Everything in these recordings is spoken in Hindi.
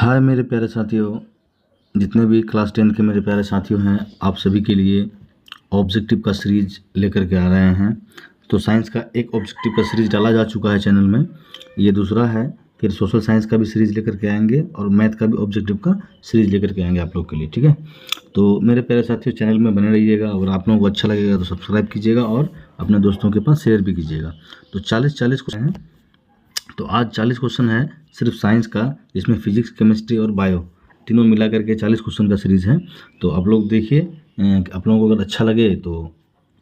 हाय मेरे प्यारे साथियों, जितने भी क्लास 10 के मेरे प्यारे साथियों हैं, आप सभी के लिए ऑब्जेक्टिव का सीरीज लेकर के आ रहे हैं। तो साइंस का एक ऑब्जेक्टिव का सीरीज डाला जा चुका है चैनल में, ये दूसरा है। फिर सोशल साइंस का भी सीरीज लेकर के आएंगे और मैथ का भी ऑब्जेक्टिव का सीरीज लेकर के आएंगे आप लोग के लिए, ठीक है। तो मेरे प्यारे साथियों, चैनल में बने रहिएगा। अगर आप लोगों को अच्छा लगेगा तो सब्सक्राइब कीजिएगा और अपने दोस्तों के पास शेयर भी कीजिएगा। तो 40 क्वेश्चन हैं। तो आज 40 क्वेश्चन है सिर्फ साइंस का, जिसमें फिजिक्स, केमिस्ट्री और बायो तीनों मिला करके 40 क्वेश्चन का सीरीज़ है। तो आप लोग देखिए, आप लोगों को अगर अच्छा लगे तो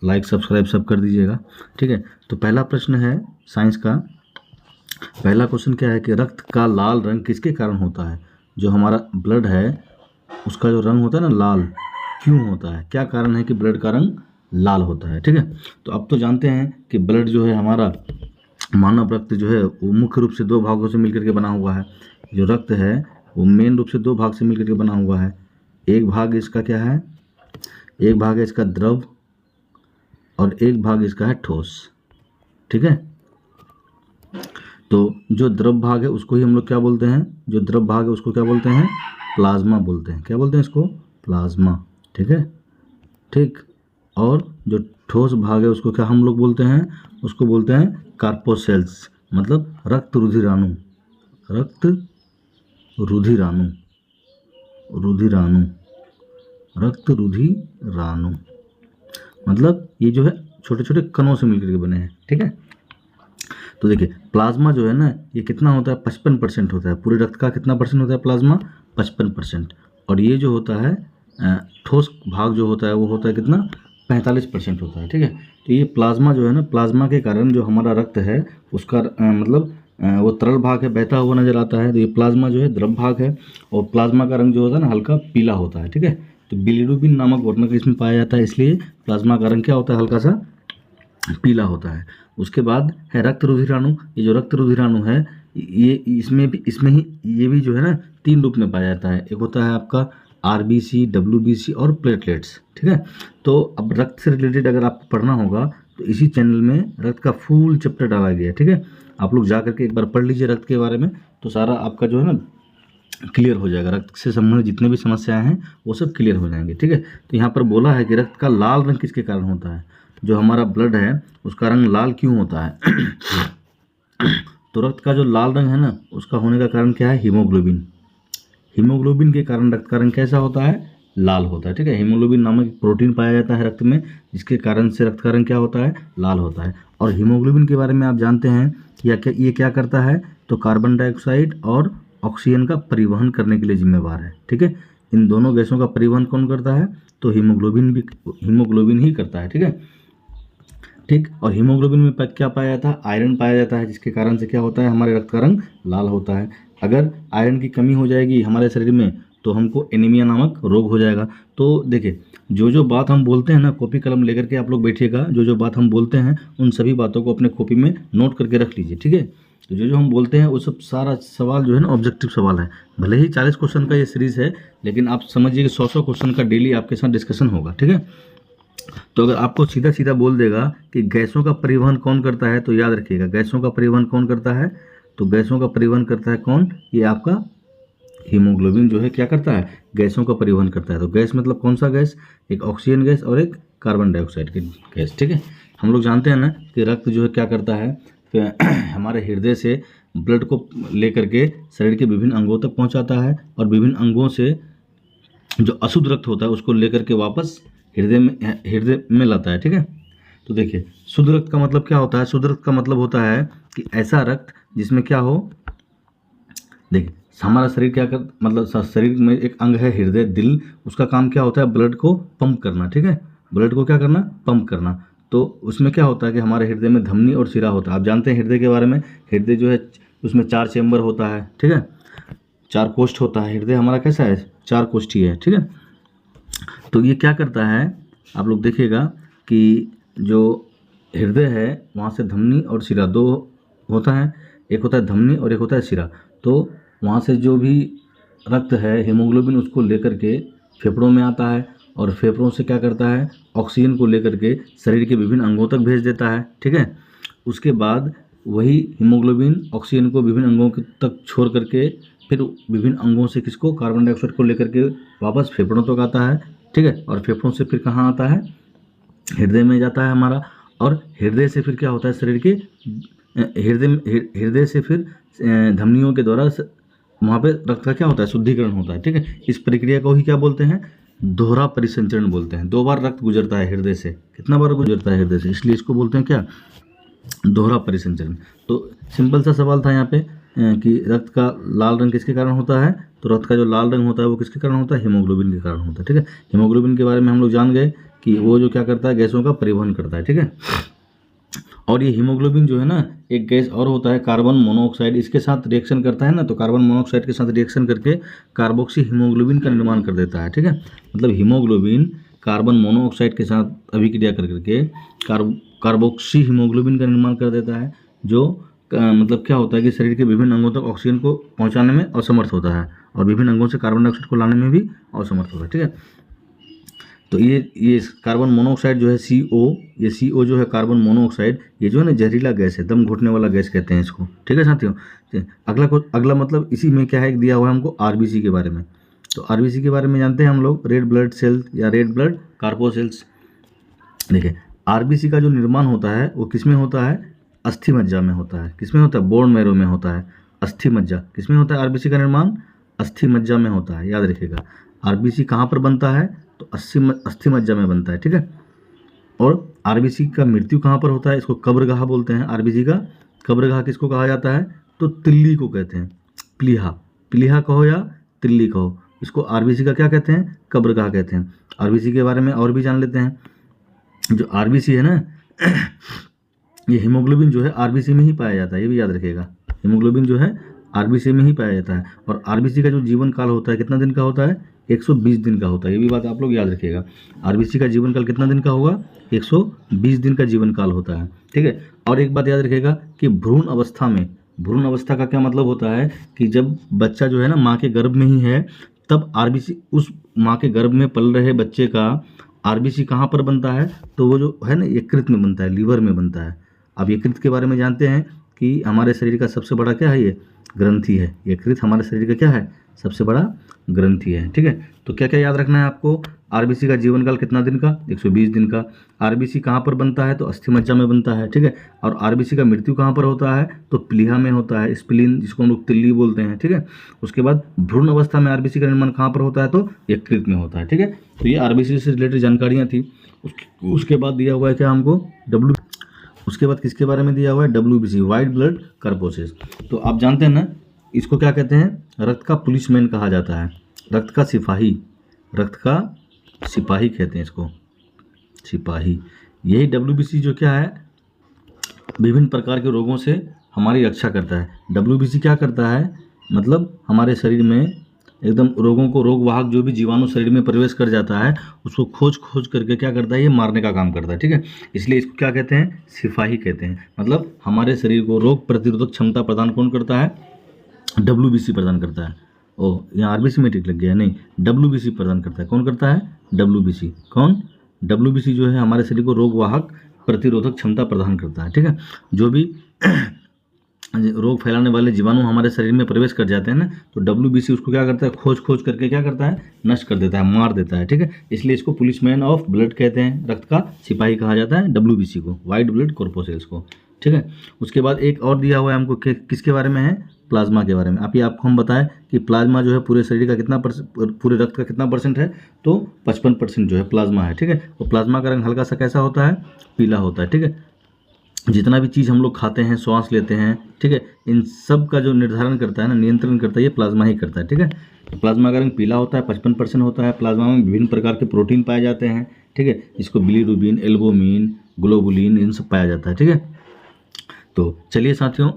लाइक सब्सक्राइब सब कर दीजिएगा, ठीक है। तो पहला प्रश्न है साइंस का। पहला क्वेश्चन क्या है कि रक्त का लाल रंग किसके कारण होता है। जो हमारा ब्लड है उसका जो रंग होता है ना लाल, क्यों होता है, क्या कारण है कि ब्लड का रंग लाल होता है, ठीक है। तो अब तो जानते हैं कि ब्लड जो है हमारा मानव रक्त जो है वो मुख्य रूप से दो भागों से मिलकर के बना हुआ है। जो रक्त है वो मेन रूप से दो भाग से मिलकर के बना हुआ है। एक भाग इसका क्या है, एक भाग है इसका द्रव और एक भाग इसका है ठोस, ठीक है। तो जो द्रव भाग है उसको ही हम लोग क्या बोलते हैं, जो द्रव भाग है उसको क्या बोलते हैं, प्लाज्मा बोलते हैं। क्या बोलते हैं इसको, प्लाज्मा, ठीक है, ठीक। और जो ठोस भाग है उसको क्या हम लोग बोलते हैं, उसको बोलते हैं कार्पोसेल्स, मतलब रक्त रुधिराणु, रक्त रुधिराणु, रुधिराणु, रक्त रुधिराणु, मतलब ये जो है छोटे छोटे कणों से मिलकर के बने हैं, ठीक है। तो देखिए प्लाज्मा जो है ना ये कितना होता है, 55% होता है। पूरे रक्त का कितना परसेंट होता है प्लाज्मा, 55%। और ये जो होता है ठोस भाग जो होता है वो होता है कितना, 45% होता है, ठीक है। तो ये प्लाज्मा जो है ना, प्लाज्मा के कारण जो हमारा रक्त है उसका मतलब वो तरल भाग है, बहता हुआ नजर आता है। तो ये प्लाज्मा जो है द्रव भाग है और प्लाज्मा का रंग जो होता है ना हल्का पीला होता है, ठीक है। तो बिलिरुबिन नामक वर्णक इसमें पाया जाता है, इसलिए प्लाज्मा का रंग क्या होता है, हल्का सा पीला होता है। उसके बाद है रक्त रुधिराणु। ये जो रक्त रुधिराणु है ये इसमें ही ये भी जो है ना 3 रूप में पाया जाता है। एक होता है आपका आरबीसी, डब्ल्यूबीसी और प्लेटलेट्स, ठीक है। तो अब रक्त से रिलेटेड अगर आपको पढ़ना होगा तो इसी चैनल में रक्त का फुल चैप्टर डाला गया है, ठीक है। आप लोग जा करके एक बार पढ़ लीजिए रक्त के बारे में, तो सारा आपका जो है ना क्लियर हो जाएगा। रक्त से संबंधित जितने भी समस्याएं हैं वो सब क्लियर हो जाएंगे, ठीक है। तो यहाँ पर बोला है कि रक्त का लाल रंग किसके कारण होता है। जो हमारा ब्लड है उसका रंग लाल क्यों होता है तो रक्त का जो लाल रंग है ना उसका होने का कारण क्या है, हीमोग्लोबिन। हीमोग्लोबिन के कारण रक्त का रंग कैसा होता है, लाल होता है, ठीक है। हीमोग्लोबिन नामक एक प्रोटीन पाया जाता है रक्त में, जिसके कारण से रक्त का रंग क्या होता है, लाल होता है। और हीमोग्लोबिन के बारे में आप जानते हैं ये क्या करता है, तो कार्बन डाइऑक्साइड और ऑक्सीजन का परिवहन करने के लिए जिम्मेवार है, ठीक है। इन दोनों गैसों का परिवहन कौन करता है, तो हीमोग्लोबिन ही करता है, ठीक है, ठीक। और हीमोग्लोबिन में क्या पाया जाता है, आयरन पाया जाता है, जिसके कारण से क्या होता है, हमारे रक्त का रंग लाल होता है। अगर आयरन की कमी हो जाएगी हमारे शरीर में तो हमको एनीमिया नामक रोग हो जाएगा। तो देखिए जो बात हम बोलते हैं ना, कॉपी कलम लेकर के आप लोग बैठिएगा, जो बात हम बोलते हैं उन सभी बातों को अपने कॉपी में नोट करके रख लीजिए, ठीक है। तो जो हम बोलते हैं वो सब सारा सवाल जो है ना ऑब्जेक्टिव सवाल है। भले ही 40 क्वेश्चन का ये सीरीज़ है, लेकिन आप समझिए कि 100 क्वेश्चन का डेली आपके साथ डिस्कशन होगा, ठीक है। तो अगर आपको सीधा सीधा बोल देगा कि गैसों का परिवहन कौन करता है, तो याद रखिएगा गैसों का परिवहन कौन करता है, तो गैसों का परिवहन करता है कौन, ये आपका हीमोग्लोबिन जो है क्या करता है, गैसों का परिवहन करता है। तो गैस मतलब कौन सा गैस, एक ऑक्सीजन गैस और एक कार्बन डाइऑक्साइड की गैस, ठीक है। हम लोग जानते हैं ना कि रक्त जो है क्या करता है, हमारे हृदय से ब्लड को लेकर के शरीर के विभिन्न अंगों तक पहुंचाता है और विभिन्न अंगों से जो अशुद्ध रक्त होता है उसको लेकर के वापस हृदय में लाता है, ठीक है। तो देखिए शुद्ध रक्त का मतलब क्या होता है, शुद्ध रक्त का मतलब होता है कि ऐसा रक्त जिसमें क्या हो, देखिए हमारा शरीर क्या कर, मतलब शरीर में एक अंग है हृदय, दिल, उसका काम क्या होता है, ब्लड को पंप करना, ठीक है। ब्लड को क्या करना, पंप करना। तो उसमें क्या होता है कि हमारे हृदय में धमनी और शिरा होता है। आप जानते हैं हृदय के बारे में, हृदय जो है उसमें 4 चेम्बर होता है, ठीक है, 4 कोष्ठ होता है। हृदय हमारा कैसा है, 4 कोष्ठी है, ठीक है। तो ये क्या करता है, आप लोग देखिएगा कि जो हृदय है वहाँ से धमनी और शिरा दो होता है, एक होता है धमनी और एक होता है शिरा। तो वहाँ से जो भी रक्त है हीमोग्लोबिन उसको लेकर के फेफड़ों में आता है और फेफड़ों से क्या करता है, ऑक्सीजन को लेकर के शरीर के विभिन्न अंगों तक भेज देता है, ठीक है। उसके बाद वही हीमोग्लोबिन ऑक्सीजन को विभिन्न अंगों तक छोड़ करके फिर विभिन्न अंगों से किसको, कार्बन डाइऑक्साइड को लेकर के वापस फेफड़ों तक आता है, ठीक है। और फेफड़ों से फिर कहाँ आता है, हृदय में जाता है हमारा। और हृदय से फिर क्या होता है, शरीर के हृदय से फिर धमनियों के द्वारा वहाँ पे रक्त का क्या होता है, शुद्धिकरण होता है, ठीक है। इस प्रक्रिया को ही क्या बोलते हैं, दोहरा परिसंचरण बोलते हैं। 2 बार रक्त गुजरता है हृदय से, कितना बार गुजरता है हृदय से, इसलिए इसको बोलते हैं क्या, दोहरा परिसंचरण। तो सिंपल सा सवाल था यहाँ पे कि रक्त का लाल रंग किसके कारण होता है, तो रक्त का जो लाल रंग होता है वो किसके कारण होता है, हीमोग्लोबिन के कारण होता है, ठीक है। हीमोग्लोबिन के बारे में हम लोग जान गए कि वो जो क्या करता है, गैसों का परिवहन करता है, ठीक है। और ये हीमोग्लोबिन जो है ना, एक गैस और होता है कार्बन मोनोऑक्साइड, इसके साथ रिएक्शन करता है ना, तो कार्बन मोनोऑक्साइड के साथ रिएक्शन करके कार्बोक्सी हीमोग्लोबिन का निर्माण कर देता है, ठीक है। मतलब हीमोग्लोबिन कार्बन मोनोऑक्साइड के साथ अभिक्रिया कर करके कार्बोक्सी हीमोग्लोबिन का निर्माण कर देता है, जो मतलब क्या होता है कि शरीर के विभिन्न अंगों तक ऑक्सीजन को पहुंचाने में असमर्थ होता है और विभिन्न अंगों से कार्बन डाइऑक्साइड को लाने में भी असमर्थ होता है, ठीक है। तो ये कार्बन मोनोऑक्साइड जो है CO, ये CO जो है कार्बन मोनोऑक्साइड, ये जो है ना जहरीला गैस है, दम घुटने वाला गैस कहते हैं इसको, ठीक है साथियों। अगला मतलब इसी में क्या है, दिया हुआ है हमको RBC के बारे में। तो RBC के बारे में जानते हैं हम लोग, रेड ब्लड सेल या रेड ब्लड कार्पोसेल्स। देखिए RBC का जो निर्माण होता है वो किस में होता है, अस्थि मज्जा में होता है। किस में होता है, बोन मैरो में होता है। अस्थि मज्जा किस में होता है, RBC का निर्माण अस्थि मज्जा में होता है, याद रखिएगा। RBC कहाँ पर बनता है, तो अस्थि मज्जा में बनता है, ठीक है। और RBC का मृत्यु कहाँ पर होता है, इसको कब्रगाह बोलते हैं। RBC का कब्रगाह किसको कहा जाता है, तो तिल्ली को कहते हैं, प्लीहा कहो या तिल्ली कहो, इसको RBC का क्या कहते हैं, कब्रगाह कहते हैं। RBC के बारे में और भी जान लेते हैं। जो RBC है ना, ये हीमोग्लोबिन जो है RBC में ही पाया जाता है, ये भी याद रखिएगा। हीमोग्लोबिन जो है RBC में ही पाया जाता है। और RBC का जो जीवन काल होता है कितना दिन का होता है, 120 दिन का होता है, ये भी बात आप लोग याद रखिएगा। RBC का जीवन काल कितना दिन का होगा, 120 दिन का जीवन काल होता है, ठीक है। और एक बात याद रखिएगा कि भ्रूण अवस्था का क्या मतलब होता है कि जब बच्चा जो है ना माँ के गर्भ में ही है, तब RBC उस माँ के गर्भ में पल रहे बच्चे का RBC कहाँ पर बनता है, तो वो जो है ना यकृत में बनता है, लीवर में बनता है। अब यकृत के बारे में जानते हैं कि हमारे शरीर का सबसे बड़ा क्या है, ये ग्रंथि है। यकृत हमारे शरीर का क्या है, सबसे बड़ा ग्रंथि है, ठीक है। तो क्या क्या याद रखना है आपको, RBC का जीवन काल कितना दिन का, 120 दिन का। RBC कहाँ पर बनता है, तो अस्थि मज्जा में बनता है, ठीक है। और RBC का मृत्यु कहाँ पर होता है, तो प्लीहा में होता है, स्प्लीन जिसको हम लोग तिल्ली बोलते हैं, ठीक है। उसके बाद भ्रूण अवस्था में RBC का निर्माण कहाँ पर होता है, तो यकृत में होता है, ठीक है। तो ये RBC से रिलेटेड जानकारियाँ थी। उसके बाद दिया हुआ है क्या हमको, उसके बाद किसके बारे में दिया हुआ है, WBC, वाइट ब्लड कार्पोसेस। तो आप जानते हैं ना, इसको क्या कहते हैं, रक्त का पुलिसमैन कहा जाता है, रक्त का सिपाही कहते हैं इसको, सिपाही। यही WBC जो क्या है, विभिन्न प्रकार के रोगों से हमारी रक्षा करता है। WBC क्या करता है, मतलब हमारे शरीर में एकदम रोगों को, रोगवाहक जो भी जीवाणु शरीर में प्रवेश कर जाता है उसको खोज करके क्या करता है, ये मारने का काम करता है, ठीक है। इसलिए इसको क्या कहते हैं, सिपाही कहते हैं। मतलब हमारे शरीर को रोग प्रतिरोधक क्षमता प्रदान कौन करता है, WBC प्रदान करता है। ओह, यहाँ RBC में टिक लग गया, नहीं, WBC प्रदान करता है। कौन करता है, WBC। कौन, WBC जो है हमारे शरीर को रोगवाहक प्रतिरोधक क्षमता प्रदान करता है, ठीक है। जो भी रोग फैलाने वाले जीवाणु हमारे शरीर में प्रवेश कर जाते हैं ना, तो WBC उसको क्या करता है, खोज करके क्या करता है, नष्ट कर देता है, मार देता है, ठीक है। इसलिए इसको पुलिसमैन ऑफ ब्लड कहते हैं, रक्त का सिपाही कहा जाता है WBC को, वाइट ब्लड कॉर्पोसेल्स को, ठीक है। उसके बाद एक और दिया हुआ है हमको, किसके बारे में है, प्लाज्मा के बारे में। आपको हम बताएं कि प्लाज्मा जो है पूरे शरीर का कितना पूरे रक्त का कितना % है, तो 55% जो है प्लाज्मा है, ठीक है। और प्लाज्मा का रंग हल्का सा कैसा होता है, पीला होता है, ठीक है। जितना भी चीज़ हम लोग खाते हैं, श्वास लेते हैं, ठीक है, इन सब का जो निर्धारण करता है ना, नियंत्रण करता है, ये प्लाज्मा ही करता है, ठीक है। तो प्लाज्मा का रंग पीला होता है, 55% होता है। प्लाज्मा में विभिन्न प्रकार के प्रोटीन पाए जाते हैं, ठीक है। इसको बिलीरुबिन, एल्बुमिन, ग्लोबुलिन, इन सब पाया जाता है, ठीक है। तो चलिए साथियों,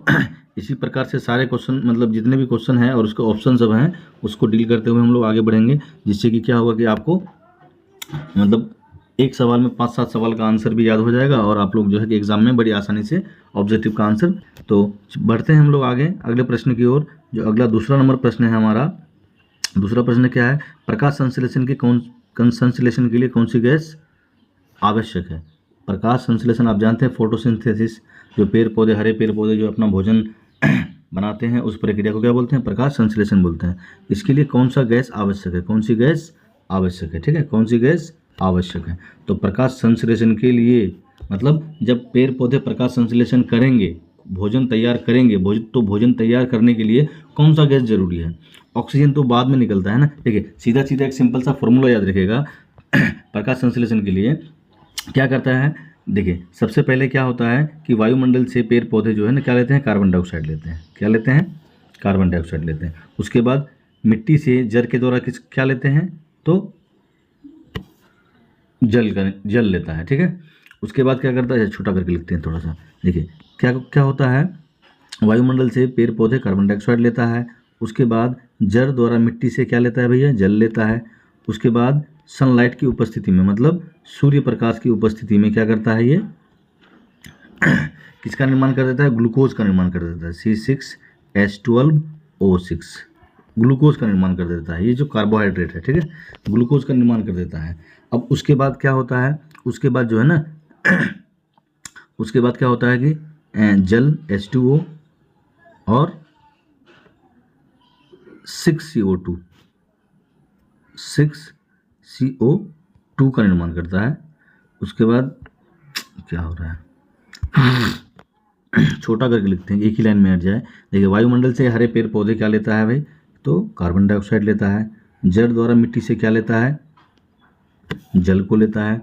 इसी प्रकार से सारे क्वेश्चन, मतलब जितने भी क्वेश्चन हैं और उसके ऑप्शन सब हैं, उसको डील करते हुए हम लोग आगे बढ़ेंगे, जिससे कि क्या होगा कि आपको मतलब एक सवाल में 5-7 सवाल का आंसर भी याद हो जाएगा और आप लोग जो है कि एग्जाम में बड़ी आसानी से ऑब्जेक्टिव का आंसर। तो बढ़ते हैं हम लोग आगे अगले प्रश्न की ओर। जो अगला दूसरा नंबर प्रश्न है हमारा, दूसरा प्रश्न क्या है, प्रकाश संश्लेषण के लिए कौन सी गैस आवश्यक है। प्रकाश संश्लेषण आप जानते हैं, फोटोसिंथेसिस, जो पेड़ पौधे, हरे पेड़ पौधे जो अपना भोजन बनाते हैं उस प्रक्रिया को क्या बोलते हैं? प्रकाश संश्लेषण बोलते हैं। इसके लिए कौन सा गैस आवश्यक है? कौन सी गैस आवश्यक है? ठीक है, कौन सी गैस आवश्यक है? तो प्रकाश संश्लेषण के लिए मतलब जब पेड़ पौधे प्रकाश संश्लेषण करेंगे, भोजन तैयार करेंगे, भोजन तैयार करने के लिए कौन सा गैस जरूरी है? ऑक्सीजन तो बाद में निकलता है ना। देखिए सीधा सीधा एक सिंपल सा फॉर्मूला याद रखिएगा प्रकाश संश्लेषण के लिए क्या करता है? देखिए सबसे पहले क्या होता है कि वायुमंडल से पेड़ पौधे जो है ना क्या लेते हैं? कार्बन डाइऑक्साइड लेते हैं। क्या लेते हैं? कार्बन डाइऑक्साइड लेते हैं। उसके बाद मिट्टी से जल के द्वारा क्या लेते हैं? तो जल लेता है। ठीक है, उसके बाद क्या करता है? छोटा करके लिखते हैं थोड़ा सा। देखिए क्या क्या होता है? वायुमंडल से पेड़ पौधे कार्बन डाइऑक्साइड लेता है। उसके बाद जड़ द्वारा मिट्टी से क्या लेता है भैया? जल लेता है। उसके बाद सनलाइट की उपस्थिति में मतलब सूर्य प्रकाश की उपस्थिति में क्या करता है? ये किसका निर्माण कर देता है? ग्लूकोज का निर्माण कर देता है। C6H12O6 ग्लूकोज का निर्माण कर देता है। ये जो कार्बोहाइड्रेट है, ठीक है, ग्लूकोज का निर्माण कर देता है। अब उसके बाद क्या होता है? उसके बाद जो है ना उसके बाद क्या होता है कि जल H2O और 6CO2 का निर्माण करता है। उसके बाद क्या हो रहा है? छोटा करके लिखते हैं, एक ही लाइन में हट जाए। देखिए वायुमंडल से हरे पेड़ पौधे क्या लेता है भाई? तो कार्बन डाइऑक्साइड लेता है। जड़ द्वारा मिट्टी से क्या लेता है? जल को लेता है।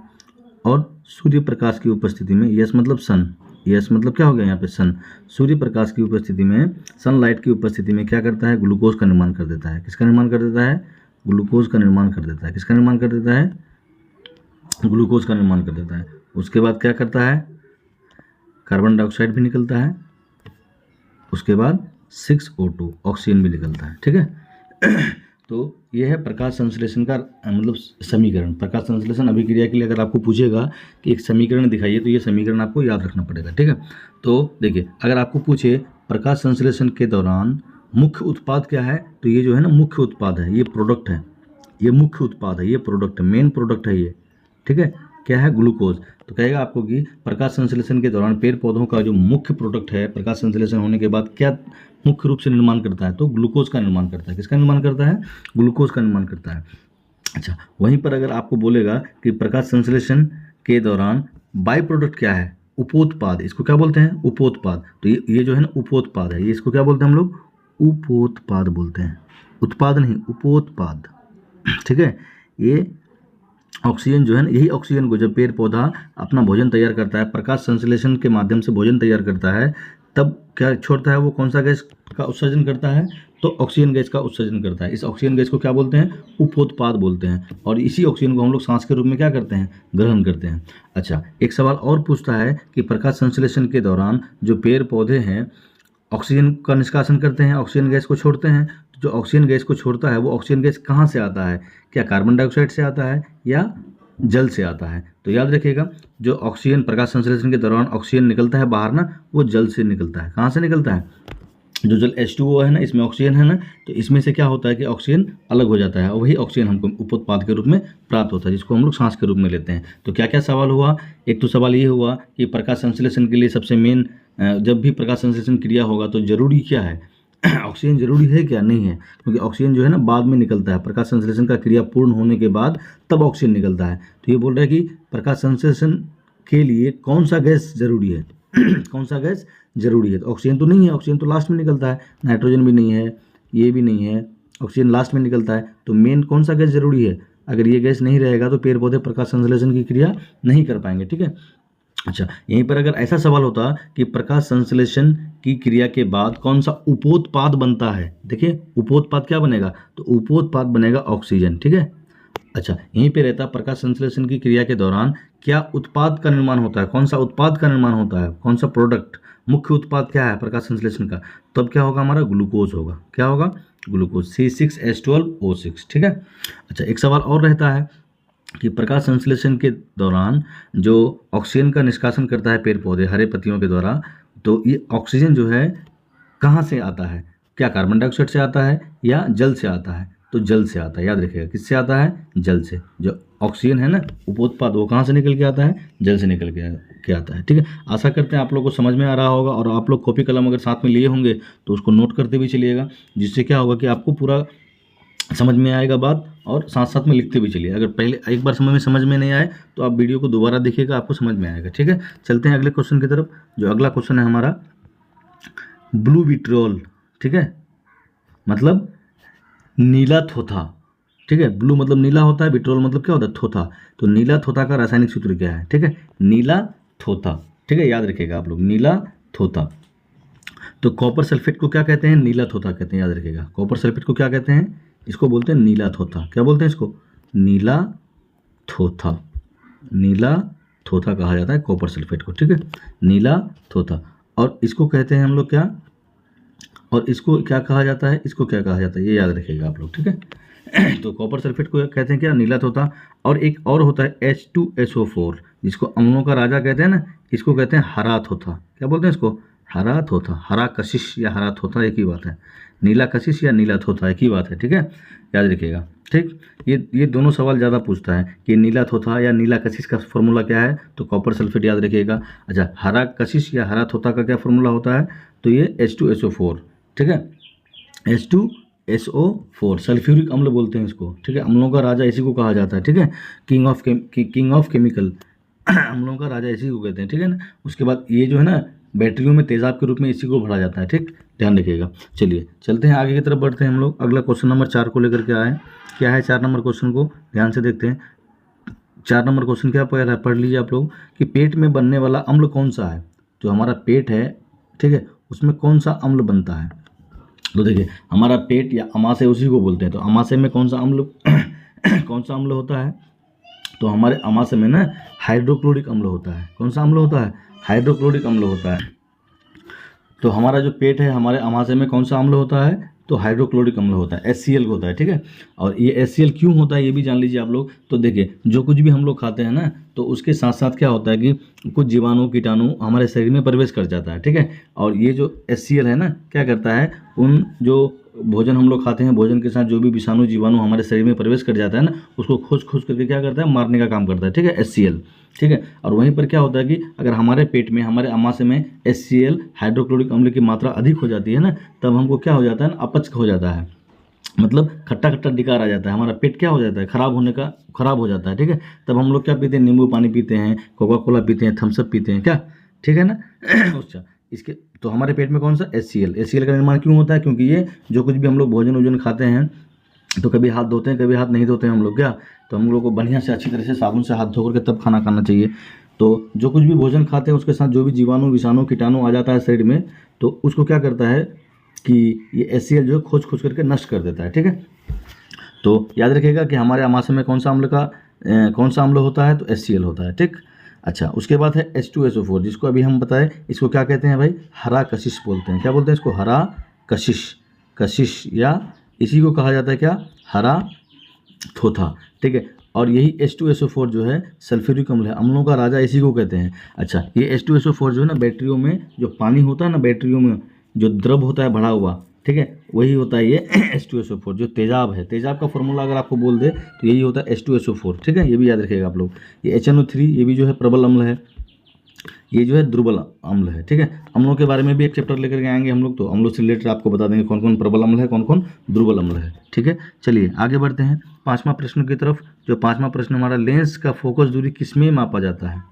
और सूर्य प्रकाश की उपस्थिति में, यस मतलब सन, यस मतलब क्या हो गया यहाँ पे? सन। सूर्य प्रकाश की उपस्थिति में, सनलाइट की उपस्थिति में क्या करता है? ग्लूकोज का निर्माण कर देता है। किसका निर्माण कर देता है? ग्लूकोज का निर्माण कर देता है। किसका निर्माण कर देता है? ग्लूकोज का निर्माण कर देता है। उसके बाद क्या करता है? कार्बन डाइऑक्साइड भी निकलता है। उसके बाद 6O2 ऑक्सीजन भी निकलता है। ठीक है तो यह है प्रकाश संश्लेषण का मतलब समीकरण। प्रकाश संश्लेषण अभिक्रिया के लिए अगर आपको पूछेगा कि एक समीकरण दिखाइए तो ये समीकरण आपको याद रखना पड़ेगा। ठीक है, तो देखिए अगर आपको पूछे प्रकाश संश्लेषण के दौरान मुख्य उत्पाद क्या है, तो ये जो है ना मुख्य उत्पाद है, ये प्रोडक्ट है, ये मुख्य उत्पाद है, ये प्रोडक्ट है, मेन प्रोडक्ट है ये। ठीक है, क्या है? ग्लूकोज। तो कहेगा आपको कि प्रकाश संश्लेषण के दौरान पेड़ पौधों का जो मुख्य प्रोडक्ट है, प्रकाश संश्लेषण होने के बाद क्या मुख्य रूप से निर्माण करता है? तो ग्लूकोज का निर्माण करता है। किसका निर्माण करता है? ग्लूकोज का निर्माण करता है। अच्छा, वहीं पर अगर आपको बोलेगा कि प्रकाश संश्लेषण के दौरान बाई प्रोडक्ट क्या है? उपोत्पाद। इसको क्या बोलते हैं? उपोत्पाद। तो ये जो है ना उपोत्पाद है, ये इसको क्या बोलते हैं हम लोग? उपोत्पाद बोलते हैं, उत्पाद नहीं, उपोत्पाद। ठीक है, ये ऑक्सीजन जो है ना, यही ऑक्सीजन को जब पेड़ पौधा अपना भोजन तैयार करता है, प्रकाश संश्लेषण के माध्यम से भोजन तैयार करता है, तब क्या छोड़ता है? वो कौन सा गैस का उत्सर्जन करता है? तो ऑक्सीजन गैस का उत्सर्जन करता है। इस ऑक्सीजन गैस को क्या बोलते हैं? उपोत्पाद बोलते हैं। और इसी ऑक्सीजन को हम लोग सांस के रूप में क्या करते हैं? ग्रहण करते हैं। अच्छा, एक सवाल और पूछता है कि प्रकाश संश्लेषण के दौरान जो पेड़ पौधे हैं ऑक्सीजन का निष्कासन करते हैं, ऑक्सीजन गैस को छोड़ते हैं। तो जो ऑक्सीजन गैस को छोड़ता है वो ऑक्सीजन गैस कहाँ से आता है? क्या कार्बन डाइऑक्साइड से आता है या जल से आता है? तो याद रखिएगा, जो ऑक्सीजन प्रकाश संश्लेषण के दौरान ऑक्सीजन निकलता है बाहर ना, वो जल से निकलता है। कहाँ से निकलता है? जो जल H2O है ना, इसमें ऑक्सीजन है ना, तो इसमें से क्या होता है कि ऑक्सीजन अलग हो जाता है और वही ऑक्सीजन हमको उपोत्पाद के रूप में प्राप्त होता है, जिसको हम लोग सांस के रूप में लेते हैं। तो क्या क्या सवाल हुआ? एक तो सवाल ये हुआ कि प्रकाश संश्लेषण के लिए सबसे मेन, जब भी प्रकाश संश्लेषण क्रिया होगा तो जरूरी क्या है? ऑक्सीजन जरूरी है क्या? नहीं है, क्योंकि ऑक्सीजन जो है ना बाद में निकलता है। प्रकाश संश्लेषण का क्रिया पूर्ण होने के बाद तब ऑक्सीजन निकलता है। तो ये बोल रहा है कि प्रकाश संश्लेषण के लिए कौन सा गैस जरूरी है? कौन सा गैस जरूरी है? तो ऑक्सीजन तो नहीं है, ऑक्सीजन तो लास्ट में निकलता है। नाइट्रोजन भी नहीं है, ये भी नहीं है, ऑक्सीजन लास्ट में निकलता है। तो मेन कौन सा गैस जरूरी है? अगर ये गैस नहीं रहेगा तो पेड़ पौधे प्रकाश संश्लेषण की क्रिया नहीं कर पाएंगे। ठीक है, अच्छा, यहीं पर अगर ऐसा सवाल होता कि प्रकाश संश्लेषण की क्रिया के बाद कौन सा उपोत्पाद बनता है, देखिए उपोत्पाद क्या बनेगा? तो उपोत्पाद बनेगा ऑक्सीजन। ठीक है, अच्छा, यहीं पे रहता प्रकाश संश्लेषण की क्रिया के दौरान क्या उत्पाद का निर्माण होता है? कौन सा उत्पाद का निर्माण होता है? कौन सा प्रोडक्ट? मुख्य उत्पाद क्या है प्रकाश संश्लेषण का? तब क्या होगा? हमारा ग्लूकोज होगा। क्या होगा? Glucose, C6H12O6। ठीक है, अच्छा, एक सवाल और रहता है कि प्रकाश संश्लेषण के दौरान जो ऑक्सीजन का निष्कासन करता है पेड़ पौधे हरे पत्तियों के द्वारा, तो ये ऑक्सीजन जो है कहाँ से आता है? क्या कार्बन डाइऑक्साइड से आता है या जल से आता है? तो जल से आता है। याद रखिएगा, किससे आता है? जल से। जो ऑक्सीजन है ना उपोत्पाद, वो कहाँ से निकल के आता है? जल से निकल के के आता है। ठीक है, आशा करते हैं आप लोग को समझ में आ रहा होगा, और आप लोग कॉपी कलम अगर साथ में लिए होंगे तो उसको नोट करते भी चलिएगा, जिससे क्या होगा कि आपको पूरा समझ में आएगा बात, और साथ साथ में लिखते भी चलिए। अगर पहले एक बार समझ में नहीं आए तो आप वीडियो को दोबारा देखिएगा, आपको समझ में आएगा। ठीक है, चलते हैं अगले क्वेश्चन की तरफ। जो अगला क्वेश्चन है हमारा, ब्लू विट्रियोल। ठीक है, मतलब नीला थोथा। ठीक है, ब्लू मतलब नीला होता है, विट्रियोल मतलब क्या होता है, थोथा। तो नीला थोथा का रासायनिक सूत्र क्या है? ठीक है, नीला थोथा। ठीक है, याद रखिएगा आप लोग, नीला थोथा। तो कॉपर सल्फेट को क्या कहते हैं? नीला थोथा कहते हैं, याद रखिएगा। कॉपर सल्फेट को क्या कहते हैं? इसको बोलते हैं नीला थोथा। क्या बोलते हैं इसको? नीला थोथा। नीला थोथा कहा जाता है कॉपर सल्फेट को। ठीक है, नीला थोथा। और इसको कहते हैं हम लोग क्या, और इसको क्या कहा जाता है, इसको क्या कहा जाता है, ये याद रखिएगा आप लोग। ठीक है, तो कॉपर सल्फेट को कहते हैं क्या? नीला थोथा। और एक और होता है H2SO4, जिसको अम्लों का राजा कहते हैं ना, इसको कहते हैं हरा थोथा। क्या बोलते हैं इसको? हरा थोथा। हरा कशिश या हरा थोथा एक ही बात है, नीला कशिश या नीला थोथा एक ही बात है। ठीक है, याद रखिएगा। ठीक, ये दोनों सवाल ज़्यादा पूछता है कि नीला थोथा या नीला कशिश का फॉर्मूला क्या है, तो कॉपर सल्फेट याद रखिएगा। अच्छा, हरा कशिश या हरा थोथा का क्या फॉर्मूला होता है, तो ये H2SO4। ठीक है, H2SO4 सल्फ्यूरिक अम्ल बोलते हैं इसको। ठीक है, अम्लों का राजा इसी को कहा जाता है। ठीक है, किंग ऑफ केमिकल अम्लों का राजा इसी को कहते हैं। ठीक है ना। उसके बाद ये जो है ना, बैटरियों में तेजाब के रूप में इसी को भरा जाता है। ठीक, ध्यान रखिएगा। चलिए चलते हैं आगे की तरफ बढ़ते हैं हम लोग। अगला क्वेश्चन नंबर 4 को लेकर के आए। क्या है 4 नंबर क्वेश्चन को ध्यान से देखते हैं। 4 नंबर क्वेश्चन क्या पढ़ लीजिए आप लोग कि पेट में बनने वाला अम्ल कौन सा है। जो हमारा पेट है, ठीक है, उसमें कौन सा अम्ल बनता है। तो देखिए, हमारा पेट या अमाशय उसी को बोलते हैं। तो अमाशय में कौन सा अम्ल कौन सा अम्ल होता है, तो हमारे अमाशय में ना हाइड्रोक्लोरिक अम्ल होता है। कौन सा अम्ल होता है? हाइड्रोक्लोरिक अम्ल होता है। तो हमारा जो पेट है, हमारे अमाशय में कौन सा अम्ल होता है, तो हाइड्रोक्लोरिक अम्ल होता है, HCl होता है। ठीक है, और ये HCl क्यों होता है ये भी जान लीजिए आप लोग। तो देखिए, जो कुछ भी हम लोग खाते हैं ना, तो उसके साथ साथ क्या होता है कि कुछ जीवाणु कीटाणु हमारे शरीर में प्रवेश कर जाता है। ठीक है, और ये जो HCl है ना, क्या करता है, उन जो भोजन हम लोग खाते हैं, भोजन के साथ जो भी विषाणु जीवाणु हमारे शरीर में प्रवेश कर जाता है ना, उसको खोज करके क्या करता है, मारने का काम करता है। ठीक है, HCl। ठीक है, और वहीं पर क्या होता है कि अगर हमारे पेट में, हमारे अमाशय में HCl हाइड्रोक्लोरिक अम्ल की मात्रा अधिक हो जाती है ना, तब हमको क्या हो जाता है ना, अपच हो जाता है, मतलब खट्टा खट्टा डिकार आ जाता है। हमारा पेट क्या हो जाता है, खराब हो जाता है। ठीक है, तब हम लोग क्या पीते हैं, नींबू पानी पीते हैं, कोका कोला पीते हैं, थम्स अप पीते हैं, क्या, ठीक है ना। अच्छा, इसके तो हमारे पेट में कौन सा HCl का निर्माण क्यों होता है, क्योंकि ये जो कुछ भी हम लोग भोजन खाते हैं, तो कभी हाथ धोते हैं, कभी हाथ नहीं धोते हैं हम लोग, क्या, तो हम लोग को बढ़िया से अच्छी तरह से साबुन से हाथ धो करके तब खाना खाना चाहिए। तो जो कुछ भी भोजन खाते हैं उसके साथ जो भी जीवाणु विषाणु कीटाणु आ जाता है शरीर में, तो उसको क्या करता है कि ये HCl जो है खोज करके नष्ट कर देता है। ठीक है, तो याद रखिएगा कि हमारे अमाशय में कौन सा अम्ल होता है, तो HCl होता है। ठीक, अच्छा, उसके बाद है H2SO4, जिसको अभी हम बताएं, इसको क्या कहते हैं भाई, हरा कशिश बोलते हैं। क्या बोलते हैं इसको? हरा कशिश या इसी को कहा जाता है क्या, हरा थोथा। ठीक है, और यही H2SO4 जो है सल्फ्यूरिक अम्ल है, अम्लों का राजा इसी को कहते हैं। अच्छा, ये H2SO4 जो है ना, बैटरियों में जो पानी होता है ना, बैटरियों में जो द्रव होता है भरा हुआ, ठीक है, वही होता है ये H2SO4। जो तेजाब है, तेजाब का फॉर्मूला अगर आपको बोल दे तो यही होता है H2SO4। ठीक है, ये भी याद रखिएगा आप लोग। ये HNO3 ये भी जो है प्रबल अम्ल है, ये जो है दुर्बल अम्ल है। ठीक है, अम्लों के बारे में भी एक चैप्टर लेकर के आएंगे हम लोग, तो अम्लों से रिलेटेड आपको बता देंगे कौन कौन प्रबल अम्ल है, कौन कौन दुर्बल अम्ल है। ठीक है, चलिए आगे बढ़ते हैं 5वां प्रश्न की तरफ। जो 5वां प्रश्न हमारा, लेंस का फोकस दूरी किस में मापा जाता है।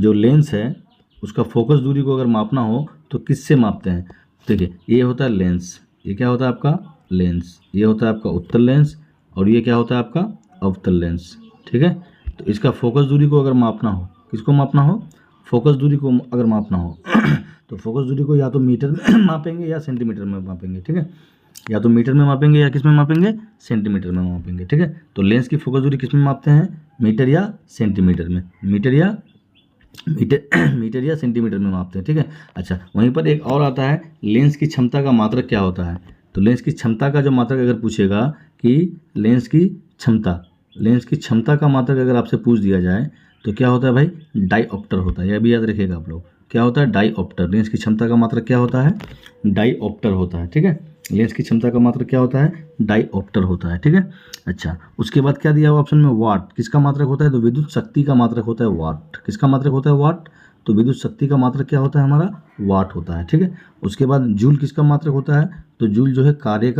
जो लेंस है उसका फोकस दूरी को अगर मापना हो तो किससे मापते हैं। देखिए, ये होता है लेंस, ये क्या होता है आपका लेंस, ये होता है आपका उत्तल लेंस, और ये क्या होता है आपका अवतल लेंस। ठीक है, तो इसका फोकस दूरी को अगर मापना हो, किसको मापना हो, फोकस दूरी को अगर मापना हो तो फोकस दूरी को या तो मीटर में मापेंगे या सेंटीमीटर में मापेंगे। ठीक है, या तो मीटर में मापेंगे या किस में मापेंगे, सेंटीमीटर में मापेंगे। ठीक है, तो लेंस की फोकस दूरी किस में मापते हैं, मीटर या सेंटीमीटर में, मीटर या सेंटीमीटर में मापते हैं। ठीक है, अच्छा, वहीं पर एक और आता है, लेंस की क्षमता का मात्रक क्या होता है। तो लेंस की क्षमता का जो मात्रक अगर पूछेगा कि लेंस की क्षमता का मात्रक अगर आपसे पूछ दिया जाए तो क्या होता है भाई, डाईऑप्टर होता है। यह भी याद रखिएगा आप लोग, क्या होता है, डाईऑप्टर। लेंस की क्षमता का मात्रक क्या होता है, डाईऑप्टर होता है। ठीक है, लेंस की क्षमता का मात्रक क्या होता है? डाइऑप्टर होता है, ठीक है। अच्छा, उसके बाद क्या दिया हुआ ऑप्शन में? वाट किसका मात्रक होता है? तो विद्युत शक्ति का मात्रक होता है वाट। किसका मात्रक होता है? वाट। तो विद्युत शक्ति का मात्रक क्या होता है हमारा? वाट होता है, ठीक है। उसके बाद जूल किसका मात्रक होता है? तो जूल जो है कार्य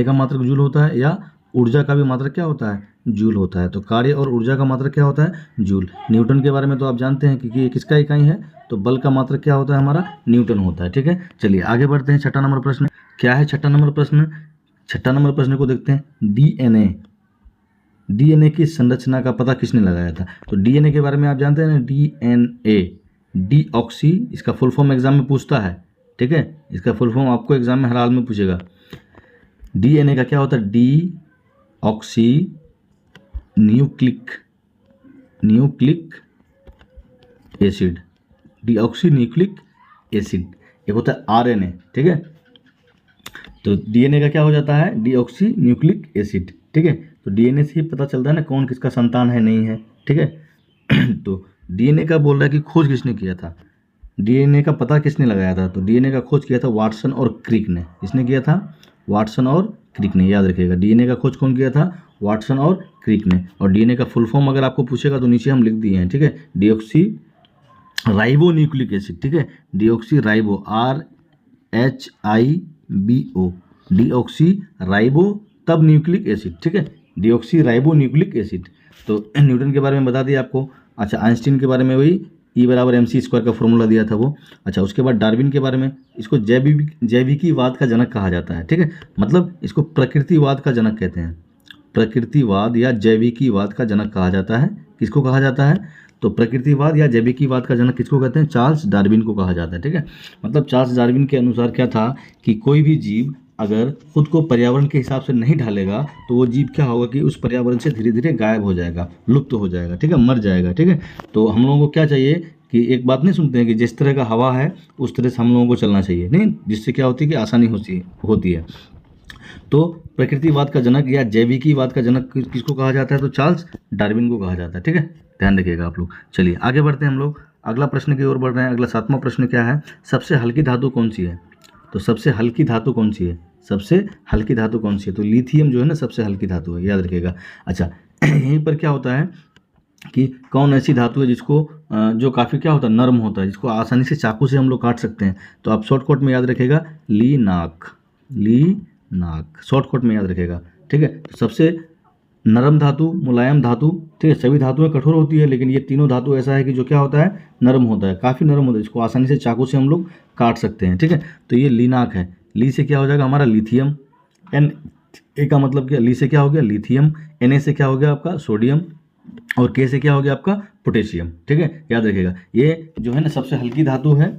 का मात्रक जूल होता है, या ऊर्जा का भी मात्रक क्या होता है? जूल होता है। तो कार्य और ऊर्जा का मात्रक क्या होता है? जूल। न्यूटन के बारे में तो आप जानते हैं कि ये किसका इकाई है? तो बल का मात्रक क्या होता है हमारा? न्यूटन होता है, ठीक है। चलिए आगे बढ़ते हैं। छठा नंबर प्रश्न क्या है? छठा नंबर प्रश्न, छठा नंबर प्रश्न को देखते हैं। डीएनए की संरचना का पता किसने लगाया था? तो डीएनए के बारे में आप जानते हैं ना, डीएनए, डीऑक्सी, इसका फुल फॉर्म एग्जाम में पूछता है, ठीक है। इसका फुल फॉर्म आपको एग्जाम में हर हाल में पूछेगा। डीएनए का क्या होता है? Deoxy nucleic acid, deoxy nucleic acid. एक होता है आरएनए, ठीक है। तो डीएनए का क्या हो जाता है? डीऑक्सी न्यूक्लिक एसिड, ठीक है। तो डीएनए से ही पता चलता है ना कौन किसका संतान है, नहीं है, ठीक है। तो डीएनए का बोल रहा है कि खोज किसने किया था? डीएनए का पता किसने लगाया था? तो डीएनए का खोज किया था वाटसन और क्रिक ने। किसने किया था? वाटसन और क्रिक ने, याद रखिएगा। डीएनए का खोज कौन किया था? वाटसन और क्रिक ने। और डीएनए का फुल फॉर्म अगर आपको पूछेगा तो नीचे हम लिख दिए हैं, ठीक है। डीऑक्सी राइबो न्यूक्लिक एसिड, ठीक है। Deoxy ribo, RHIBO, deoxy ribo तब न्यूक्लिक एसिड, ठीक है। Deoxy ribo nucleic acid. तो न्यूटन के बारे में बता दिया आपको। अच्छा, आइंस्टीन के बारे में वही E = mc² का फॉर्मूला दिया था वो। अच्छा, उसके बाद डार्विन के बारे में, इसको जैविकीवाद का जनक कहा जाता है, ठीक है। मतलब इसको प्रकृतिवाद का जनक कहते हैं। प्रकृतिवाद या जैविकीवाद का जनक कहा जाता है। किसको कहा जाता है? तो प्रकृतिवाद या जैविकीवाद का जनक किसको कहते हैं? चार्ल्स डार्विन को कहा जाता है, ठीक है। मतलब चार्ल्स डार्विन के अनुसार क्या था कि कोई भी जीव अगर खुद को पर्यावरण के हिसाब से नहीं ढालेगा तो वो जीव क्या होगा कि उस पर्यावरण से धीरे धीरे गायब हो जाएगा, लुप्त हो जाएगा, ठीक है, मर जाएगा, ठीक है। तो हम लोगों को क्या चाहिए कि एक बात नहीं सुनते हैं कि जिस तरह का हवा है उस तरह से हम लोगों को चलना चाहिए, नहीं, जिससे क्या होती है कि आसानी होती है। तो प्रकृतिवाद का जनक या जैविकीवाद का जनक किसको कहा जाता है? तो चार्ल्स डार्विन को कहा जाता है, ठीक है। ध्यान रखिएगा आप लोग। चलिए आगे बढ़ते हैं हम लोग, अगला प्रश्न की ओर बढ़ रहे हैं। अगला 7वां प्रश्न क्या है? सबसे हल्की धातु कौन सी है? तो सबसे हल्की धातु कौन सी है? सबसे हल्की धातु कौन सी है? तो लिथियम जो है ना सबसे हल्की धातु है, याद रखिएगा। अच्छा, यहीं पर क्या होता है कि कौन ऐसी धातु है जिसको जो काफ़ी क्या होता है? नरम होता है, जिसको आसानी से चाकू से हम लोग काट सकते हैं। तो आप शॉर्टकट में याद रखिएगा, लीनाक शॉर्टकट में याद रखेगा, ठीक है। तो सबसे नरम धातु, मुलायम धातु, ठीक है। सभी धातुएं कठोर होती है, लेकिन ये तीनों धातु ऐसा है कि जो क्या होता है? नरम होता है, काफ़ी नरम होता है, इसको आसानी से चाकू से हम लोग काट सकते हैं, ठीक है। तो ये लीनाक है। ली से क्या हो जाएगा हमारा? लिथियम। एन ए का मतलब क्या? ली से क्या हो गया? लिथियम। Na से क्या हो गया आपका? सोडियम। और के से क्या हो गया आपका? पोटेशियम, ठीक है, याद रखिएगा। ये जो है ना सबसे हल्की धातु है।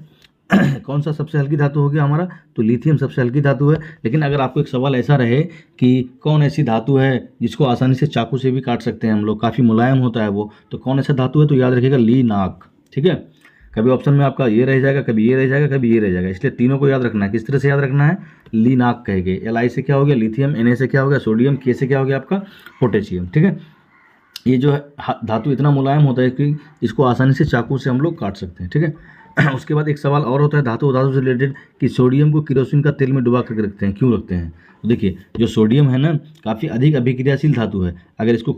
कौन सा सबसे हल्की धातु हो गया हमारा? तो लिथियम सबसे हल्की धातु है। लेकिन अगर आपको एक सवाल ऐसा रहे कि कौन ऐसी धातु है जिसको आसानी से चाकू से भी काट सकते हैं हम लोग, काफ़ी मुलायम होता है वो, तो कौन ऐसा धातु है? तो याद रखिएगा लीनाक, ठीक है। कभी ऑप्शन में आपका ये रह जाएगा, कभी ये रह जाएगा, कभी ये रह जाएगा, इसलिए तीनों को याद रखना है। किस तरह से याद रखना है? लीनाक कहेंगे। Li से क्या हो गया? लिथियम। Na से क्या हो गया? सोडियम। के से क्या हो गया आपका? पोटेशियम, ठीक है। ये जो है धातु इतना मुलायम होता है कि इसको आसानी से चाकू से हम लोग काट सकते हैं, ठीक है। उसके बाद एक सवाल और होता है धातु से रिलेटेड कि सोडियम को केरोसिन का तेल में डुबा करके रखते हैं, क्यों रखते हैं? तो देखिए, जो सोडियम है ना काफ़ी अधिक अभिक्रियाशील धातु है। अगर इसको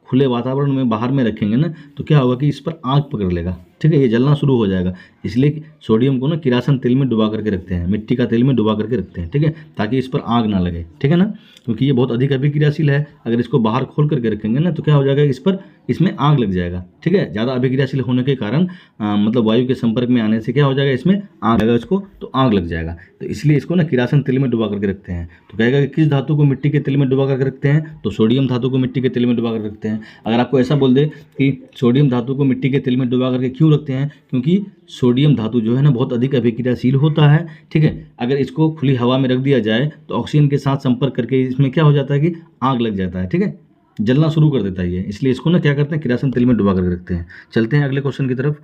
खुले वातावरण में बाहर में रखेंगे ना तो क्या होगा कि इस पर आग पकड़ लेगा, ठीक है, ये जलना शुरू हो जाएगा। इसलिए सोडियम को ना किरासन तेल में डुबा करके रखते हैं, मिट्टी का तेल में डुबा करके रखते हैं, ठीक है, ताकि इस पर आग ना लगे, ठीक है ना, क्योंकि ये बहुत अधिक अभिक्रियाशील है। अगर इसको बाहर खोल करके रखेंगे ना तो क्या हो जाएगा, इसमें आग लग जाएगा, ठीक है। ज़्यादा अभिक्रियाशील होने के कारण मतलब वायु के संपर्क में आने से क्या हो जाएगा, इसमें आग लगेगा, इसको तो आग लग जाएगा। तो इसलिए इसको ना किरासन तेल में डुबा करके रखते हैं। तो कहेगा कि किस धातु को मिट्टी के तेल में डुबा करके रखते हैं? तो सोडियम धातु को मिट्टी के तेल में डुबा कर रखते हैं। अगर आपको ऐसा बोल दे कि सोडियम धातु को मिट्टी के तेल में डुबा करके क्यों रखते हैं? क्योंकि सोडियम धातु जो है ना बहुत अधिक अभिक्रियाशील होता है, ठीक है। अगर इसको खुली हवा में रख दिया जाए तो ऑक्सीजन के साथ संपर्क करके इसमें क्या हो जाता है कि आग लग जाता है, ठीक है, जलना शुरू कर देता है ये। इसलिए इसको ना क्या करते हैं, किरासन तेल में डुबा करके रखते हैं। चलते हैं अगले क्वेश्चन की तरफ।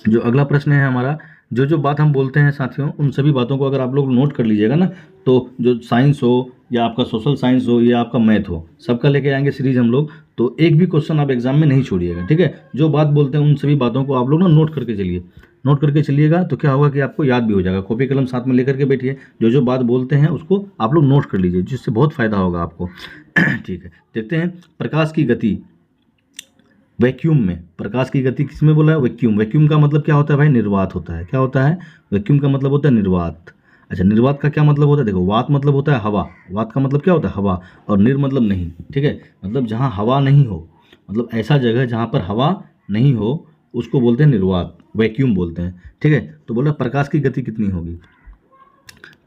जो अगला प्रश्न है हमारा, जो बात हम बोलते हैं साथियों उन सभी बातों को अगर आप लोग नोट कर लीजिएगा ना, तो जो साइंस हो या आपका सोशल साइंस हो या आपका मैथ हो, सबका लेके आएंगे सीरीज हम लोग। तो एक भी क्वेश्चन आप एग्जाम में नहीं छोड़िएगा, ठीक है। जो बात बोलते हैं उन सभी बातों को आप लोग ना नोट करके चलिए, नोट करके चलिएगा तो क्या होगा कि आपको याद भी हो जाएगा। कॉपी कलम साथ में लेकर के बैठिए, जो जो बात बोलते हैं उसको आप लोग नोट कर लीजिए, जिससे बहुत फायदा होगा आपको। ठीक है, देखते हैं प्रकाश की गति वैक्यूम में। प्रकाश की गति किस में बोला है? वैक्यूम। वैक्यूम का मतलब क्या होता है भाई? निर्वात होता है। क्या होता है? वैक्यूम का मतलब होता है निर्वात। अच्छा, निर्वात का क्या मतलब होता है? देखो, वात मतलब होता है हवा, वात का मतलब क्या होता है? हवा, और निर मतलब नहीं, ठीक है। मतलब जहाँ हवा नहीं हो, मतलब ऐसा जगह जहाँ पर हवा नहीं हो उसको बोलते हैं निर्वात, वैक्यूम बोलते हैं, ठीक है। तो बोला प्रकाश की गति कितनी होगी?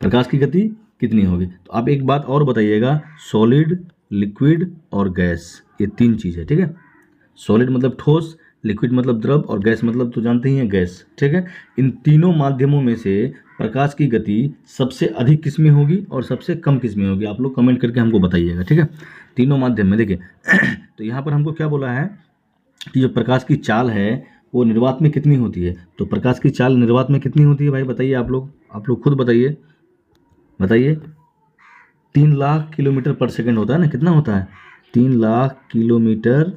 प्रकाश की गति कितनी होगी? तो आप एक बात और बताइएगा, सॉलिड, लिक्विड और गैस, ये तीन चीज़ है, ठीक है। सॉलिड मतलब ठोस, लिक्विड मतलब द्रव, और गैस मतलब तो जानते ही हैं गैस, ठीक है। इन तीनों माध्यमों में से प्रकाश की गति सबसे अधिक किस में होगी और सबसे कम किस में होगी? आप लोग कमेंट करके हमको बताइएगा, ठीक है। तीनों माध्यम में देखिए तो यहाँ पर हमको क्या बोला है कि जो प्रकाश की चाल है वो निर्वात में कितनी होती है? तो प्रकाश की चाल निर्वात में कितनी होती है भाई? बताइए आप लोग खुद बताइए, बताइए। 3 लाख किलोमीटर पर सेकेंड होता है ना? कितना होता है? 3 लाख किलोमीटर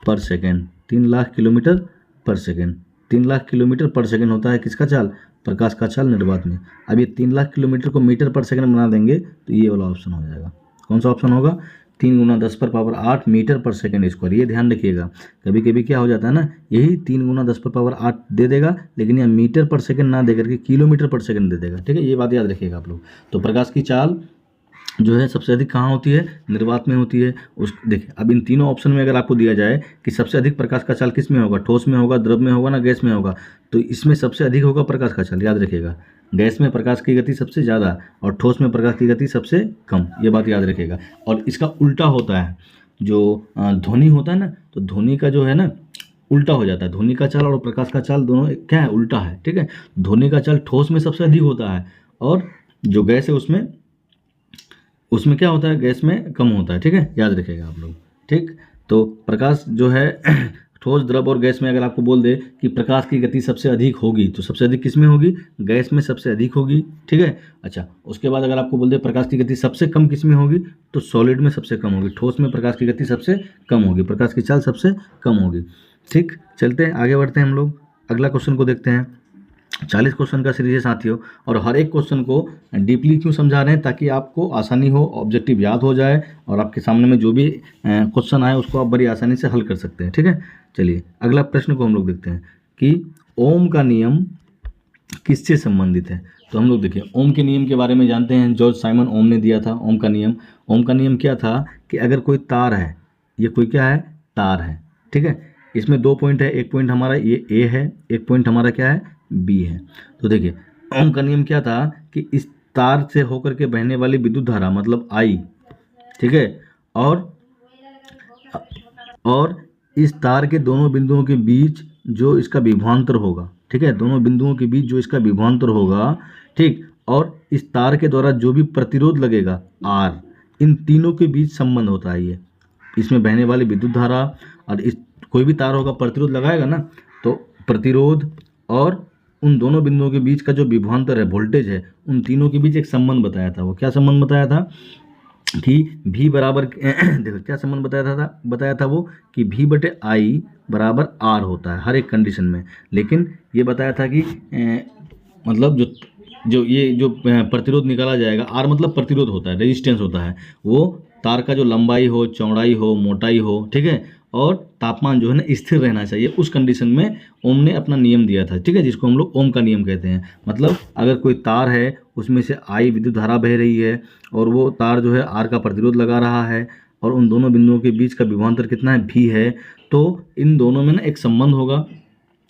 पर सेकेंड, 3 लाख किलोमीटर पर सेकेंड, 3 लाख किलोमीटर पर सेकेंड होता है किसका चाल? प्रकाश का चाल निर्वात में। अब ये 3 लाख किलोमीटर को मीटर पर सेकेंड बना देंगे तो ये वाला ऑप्शन हो जाएगा। कौन सा ऑप्शन होगा? 3 गुना 10 पर पावर 8 मीटर पर सेकेंड स्क्वायर। ये ध्यान रखिएगा, कभी कभी क्या हो जाता है ना, यही 3 गुना 10 पर पावर 8 दे देगा, लेकिन यह मीटर पर सेकेंड ना दे करके किलोमीटर पर सेकेंड दे देगा, ठीक है। ये बात याद रखिएगा आप लोग। तो प्रकाश की चाल जो है सबसे अधिक कहाँ होती है? निर्वात में होती है। उस देखिए, अब इन तीनों ऑप्शन में अगर आपको दिया जाए कि सबसे अधिक प्रकाश का चाल किस में होगा, ठोस में होगा, द्रव में होगा ना गैस में होगा, तो इसमें सबसे अधिक होगा प्रकाश का चाल, याद रखिएगा। गैस में प्रकाश की गति सबसे ज़्यादा और ठोस में प्रकाश की गति सबसे कम, ये बात याद रखिएगा। और इसका उल्टा होता है, जो ध्वनि होता है ना, तो ध्वनि का जो है ना उल्टा हो जाता है। ध्वनि का चाल और प्रकाश का चाल दोनों क्या है? उल्टा है, ठीक है। ध्वनि का चाल ठोस में सबसे अधिक होता है और जो गैस है उसमें क्या होता है? गैस में कम होता है, ठीक है। याद रखिएगा आप लोग, ठीक। तो प्रकाश जो है ठोस, द्रव और गैस में अगर आपको बोल दे कि प्रकाश की गति सबसे अधिक होगी, तो सबसे अधिक किस में होगी? गैस में सबसे अधिक होगी, ठीक है। अच्छा, उसके बाद अगर आपको बोल दे प्रकाश की गति सबसे कम किस में होगी, तो सॉलिड में सबसे कम होगी। ठोस में प्रकाश की गति सबसे कम होगी, प्रकाश की चाल सबसे कम होगी, ठीक। चलते हैं आगे, बढ़ते हैं हम लोग, अगला क्वेश्चन को देखते हैं। 40 क्वेश्चन का सीरीज है साथियों, और हर एक क्वेश्चन को डीपली क्यों समझा रहे हैं? ताकि आपको आसानी हो, ऑब्जेक्टिव याद हो जाए, और आपके सामने में जो भी क्वेश्चन आए उसको आप बड़ी आसानी से हल कर सकते हैं, ठीक है। चलिए अगला प्रश्न को हम लोग देखते हैं कि ओम का नियम किससे संबंधित है। तो हम लोग देखिए, ओम के नियम के बारे में जानते हैं, जॉर्ज साइमन ओम ने दिया था ओम का नियम। ओम का नियम क्या था कि अगर कोई तार है, ये कोई क्या है? तार है, ठीक है। इसमें 2 पॉइंट है, एक पॉइंट हमारा ये ए है, एक पॉइंट हमारा क्या है? बी है। तो देखिए, ओम का नियम क्या था कि इस तार से होकर के बहने वाली विद्युत धारा मतलब आई, ठीक है, और इस तार के दोनों बिंदुओं के बीच जो इसका विभवांतर होगा, ठीक है, दोनों बिंदुओं के बीच जो इसका विभवांतर होगा, ठीक, और इस तार के द्वारा जो भी प्रतिरोध लगेगा आर, इन तीनों के बीच संबंध होता है। ये इसमें बहने वाली विद्युत धारा और इस कोई भी तार होगा प्रतिरोध लगाएगा ना, तो प्रतिरोध और उन दोनों बिंदुओं के बीच का जो विभवांतर है, वोल्टेज है, उन तीनों के बीच एक संबंध बताया था। वो क्या संबंध बताया था कि V बराबर देखो क्या संबंध बताया था वो कि V बटे आई बराबर आर होता है हर एक कंडीशन में। लेकिन ये बताया था कि मतलब जो प्रतिरोध निकाला जाएगा, आर मतलब प्रतिरोध होता है, रेजिस्टेंस होता है, वो तार का जो लंबाई हो, चौड़ाई हो, मोटाई हो, ठीक है, और तापमान जो है ना स्थिर रहना चाहिए, उस कंडीशन में ओम ने अपना नियम दिया था, ठीक है, जिसको हम लोग ओम का नियम कहते हैं। मतलब अगर कोई तार है उसमें से आई विद्युत धारा बह रही है और वो तार जो है आर का प्रतिरोध लगा रहा है और उन दोनों बिंदुओं के बीच का विभवांतर कितना है? भी है। तो इन दोनों में ना एक संबंध होगा,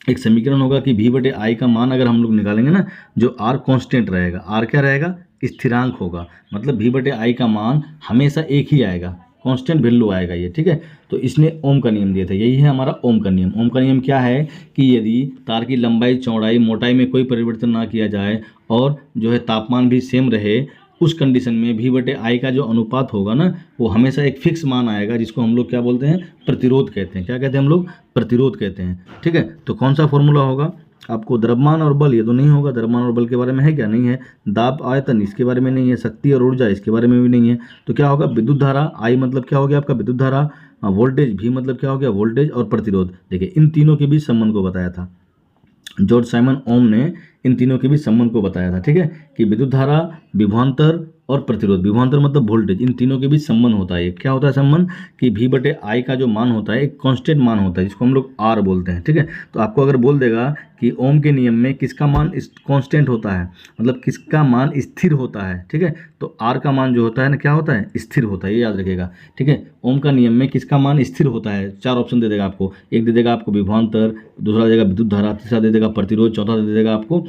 एक समीकरण होगा कि V बटे आई का मान अगर हम लोग निकालेंगे ना, जो R कांस्टेंट रहेगा, R क्या रहेगा? स्थिरांक होगा। मतलब V बटे आई का मान हमेशा एक ही आएगा, कांस्टेंट वैल्यू आएगा ये, ठीक है। तो इसने ओम का नियम दिया था, यही है हमारा ओम का नियम। ओम का नियम क्या है कि यदि तार की लंबाई, चौड़ाई, मोटाई में कोई परिवर्तन ना किया जाए और जो है तापमान भी सेम रहे, उस कंडीशन में V बटे आई का जो अनुपात होगा ना, वो हमेशा एक फिक्स मान आएगा, जिसको हम लोग क्या बोलते हैं? प्रतिरोध कहते हैं। क्या कहते हैं हम लोग? प्रतिरोध कहते हैं, ठीक है। तो कौन सा फॉर्मूला होगा आपको? द्रव्यमान और बल, ये तो नहीं होगा। द्रव्यमान और बल के बारे में है क्या? नहीं है। दाब, आयतन, इसके बारे में नहीं है। शक्ति और ऊर्जा, इसके बारे में भी नहीं है। तो क्या होगा? विद्युत धारा, आई मतलब क्या हो गया आपका? विद्युत धारा, वोल्टेज भी मतलब क्या हो गया, वोल्टेज और प्रतिरोध। देखिए इन तीनों के बीच संबंध को बताया था जॉर्ज साइमन ओम ने, इन तीनों के बीच संबंध को बताया था, ठीक है, कि विद्युत धारा, विभवांतर और प्रतिरोध, विभवांतर मतलब वोल्टेज, इन तीनों के बीच संबंध होता है। क्या होता है संबंध, कि V बटे I का जो मान होता है एक कांस्टेंट मान होता है जिसको हम लोग R बोलते हैं, ठीक है। तो आपको अगर बोल देगा कि ओम के नियम में किसका मान कांस्टेंट होता है, मतलब किसका मान स्थिर होता है, ठीक है, तो R का मान जो होता है ना क्या होता है, स्थिर होता है, ये याद रखिएगा, ठीक है। ओम का नियम में किसका मान स्थिर होता है, 4 ऑप्शन दे देगा आपको, एक दे देगा आपको विभवांतर, दूसरा दे देगा विद्युत धारा, तीसरा दे देगा प्रतिरोध, चौथा दे देगा आपको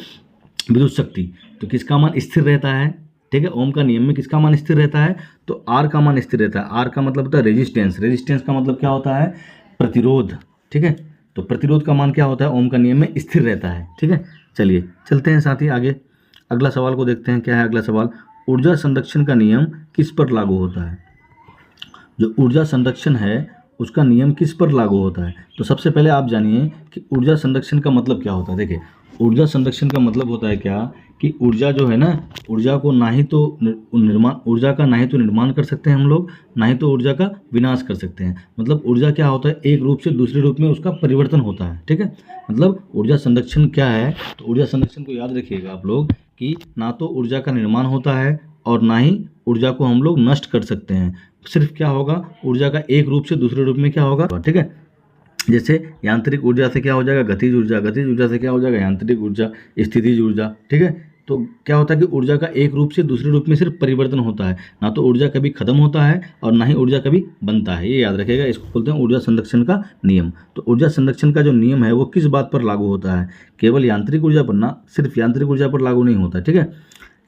विद्युत शक्ति। तो किसका मान स्थिर रहता है, ठीक है, ओम का नियम में किसका मान स्थिर रहता है, तो R का मान स्थिर रहता है। R का मतलब होता है रेजिस्टेंस, रेजिस्टेंस का मतलब क्या होता है, प्रतिरोध, ठीक है। तो प्रतिरोध का मान क्या होता है, ओम का नियम में स्थिर रहता है, ठीक है। चलिए चलते हैं साथी आगे, अगला सवाल को देखते हैं। क्या है अगला सवाल, ऊर्जा संरक्षण का नियम किस पर लागू होता है। जो ऊर्जा संरक्षण है उसका नियम किस पर लागू होता है। तो सबसे पहले आप जानिए कि ऊर्जा संरक्षण का मतलब क्या होता है। देखिए ऊर्जा संरक्षण का मतलब होता है क्या, कि ऊर्जा जो है ना, ऊर्जा को ना ही तो निर्माण, ऊर्जा का ना ही तो निर्माण कर सकते हैं हम लोग, ना ही तो ऊर्जा का विनाश कर सकते हैं। मतलब ऊर्जा क्या होता है, एक रूप से दूसरे रूप में उसका परिवर्तन होता है, ठीक है। मतलब ऊर्जा संरक्षण क्या है, तो ऊर्जा संरक्षण को याद रखिएगा आप लोग कि ना तो ऊर्जा का निर्माण होता है और ना ही ऊर्जा को हम लोग नष्ट कर सकते हैं। सिर्फ क्या होगा, ऊर्जा का एक रूप से दूसरे रूप में क्या होगा, ठीक है। जैसे यांत्रिक ऊर्जा से क्या हो जाएगा, गतिज ऊर्जा, गतिज ऊर्जा से क्या हो जाएगा, यांत्रिक ऊर्जा, स्थितिज ऊर्जा, ठीक है। तो क्या होता है कि ऊर्जा का एक रूप से दूसरे रूप में सिर्फ परिवर्तन होता है, ना तो ऊर्जा कभी खत्म होता है और ना ही ऊर्जा कभी बनता है, ये याद रखिएगा। इसको बोलते हैं ऊर्जा संरक्षण का नियम। तो ऊर्जा संरक्षण का जो नियम है वो किस बात पर लागू होता है, केवल यांत्रिक ऊर्जा पर ना, सिर्फ यांत्रिक ऊर्जा पर लागू नहीं होता, ठीक है,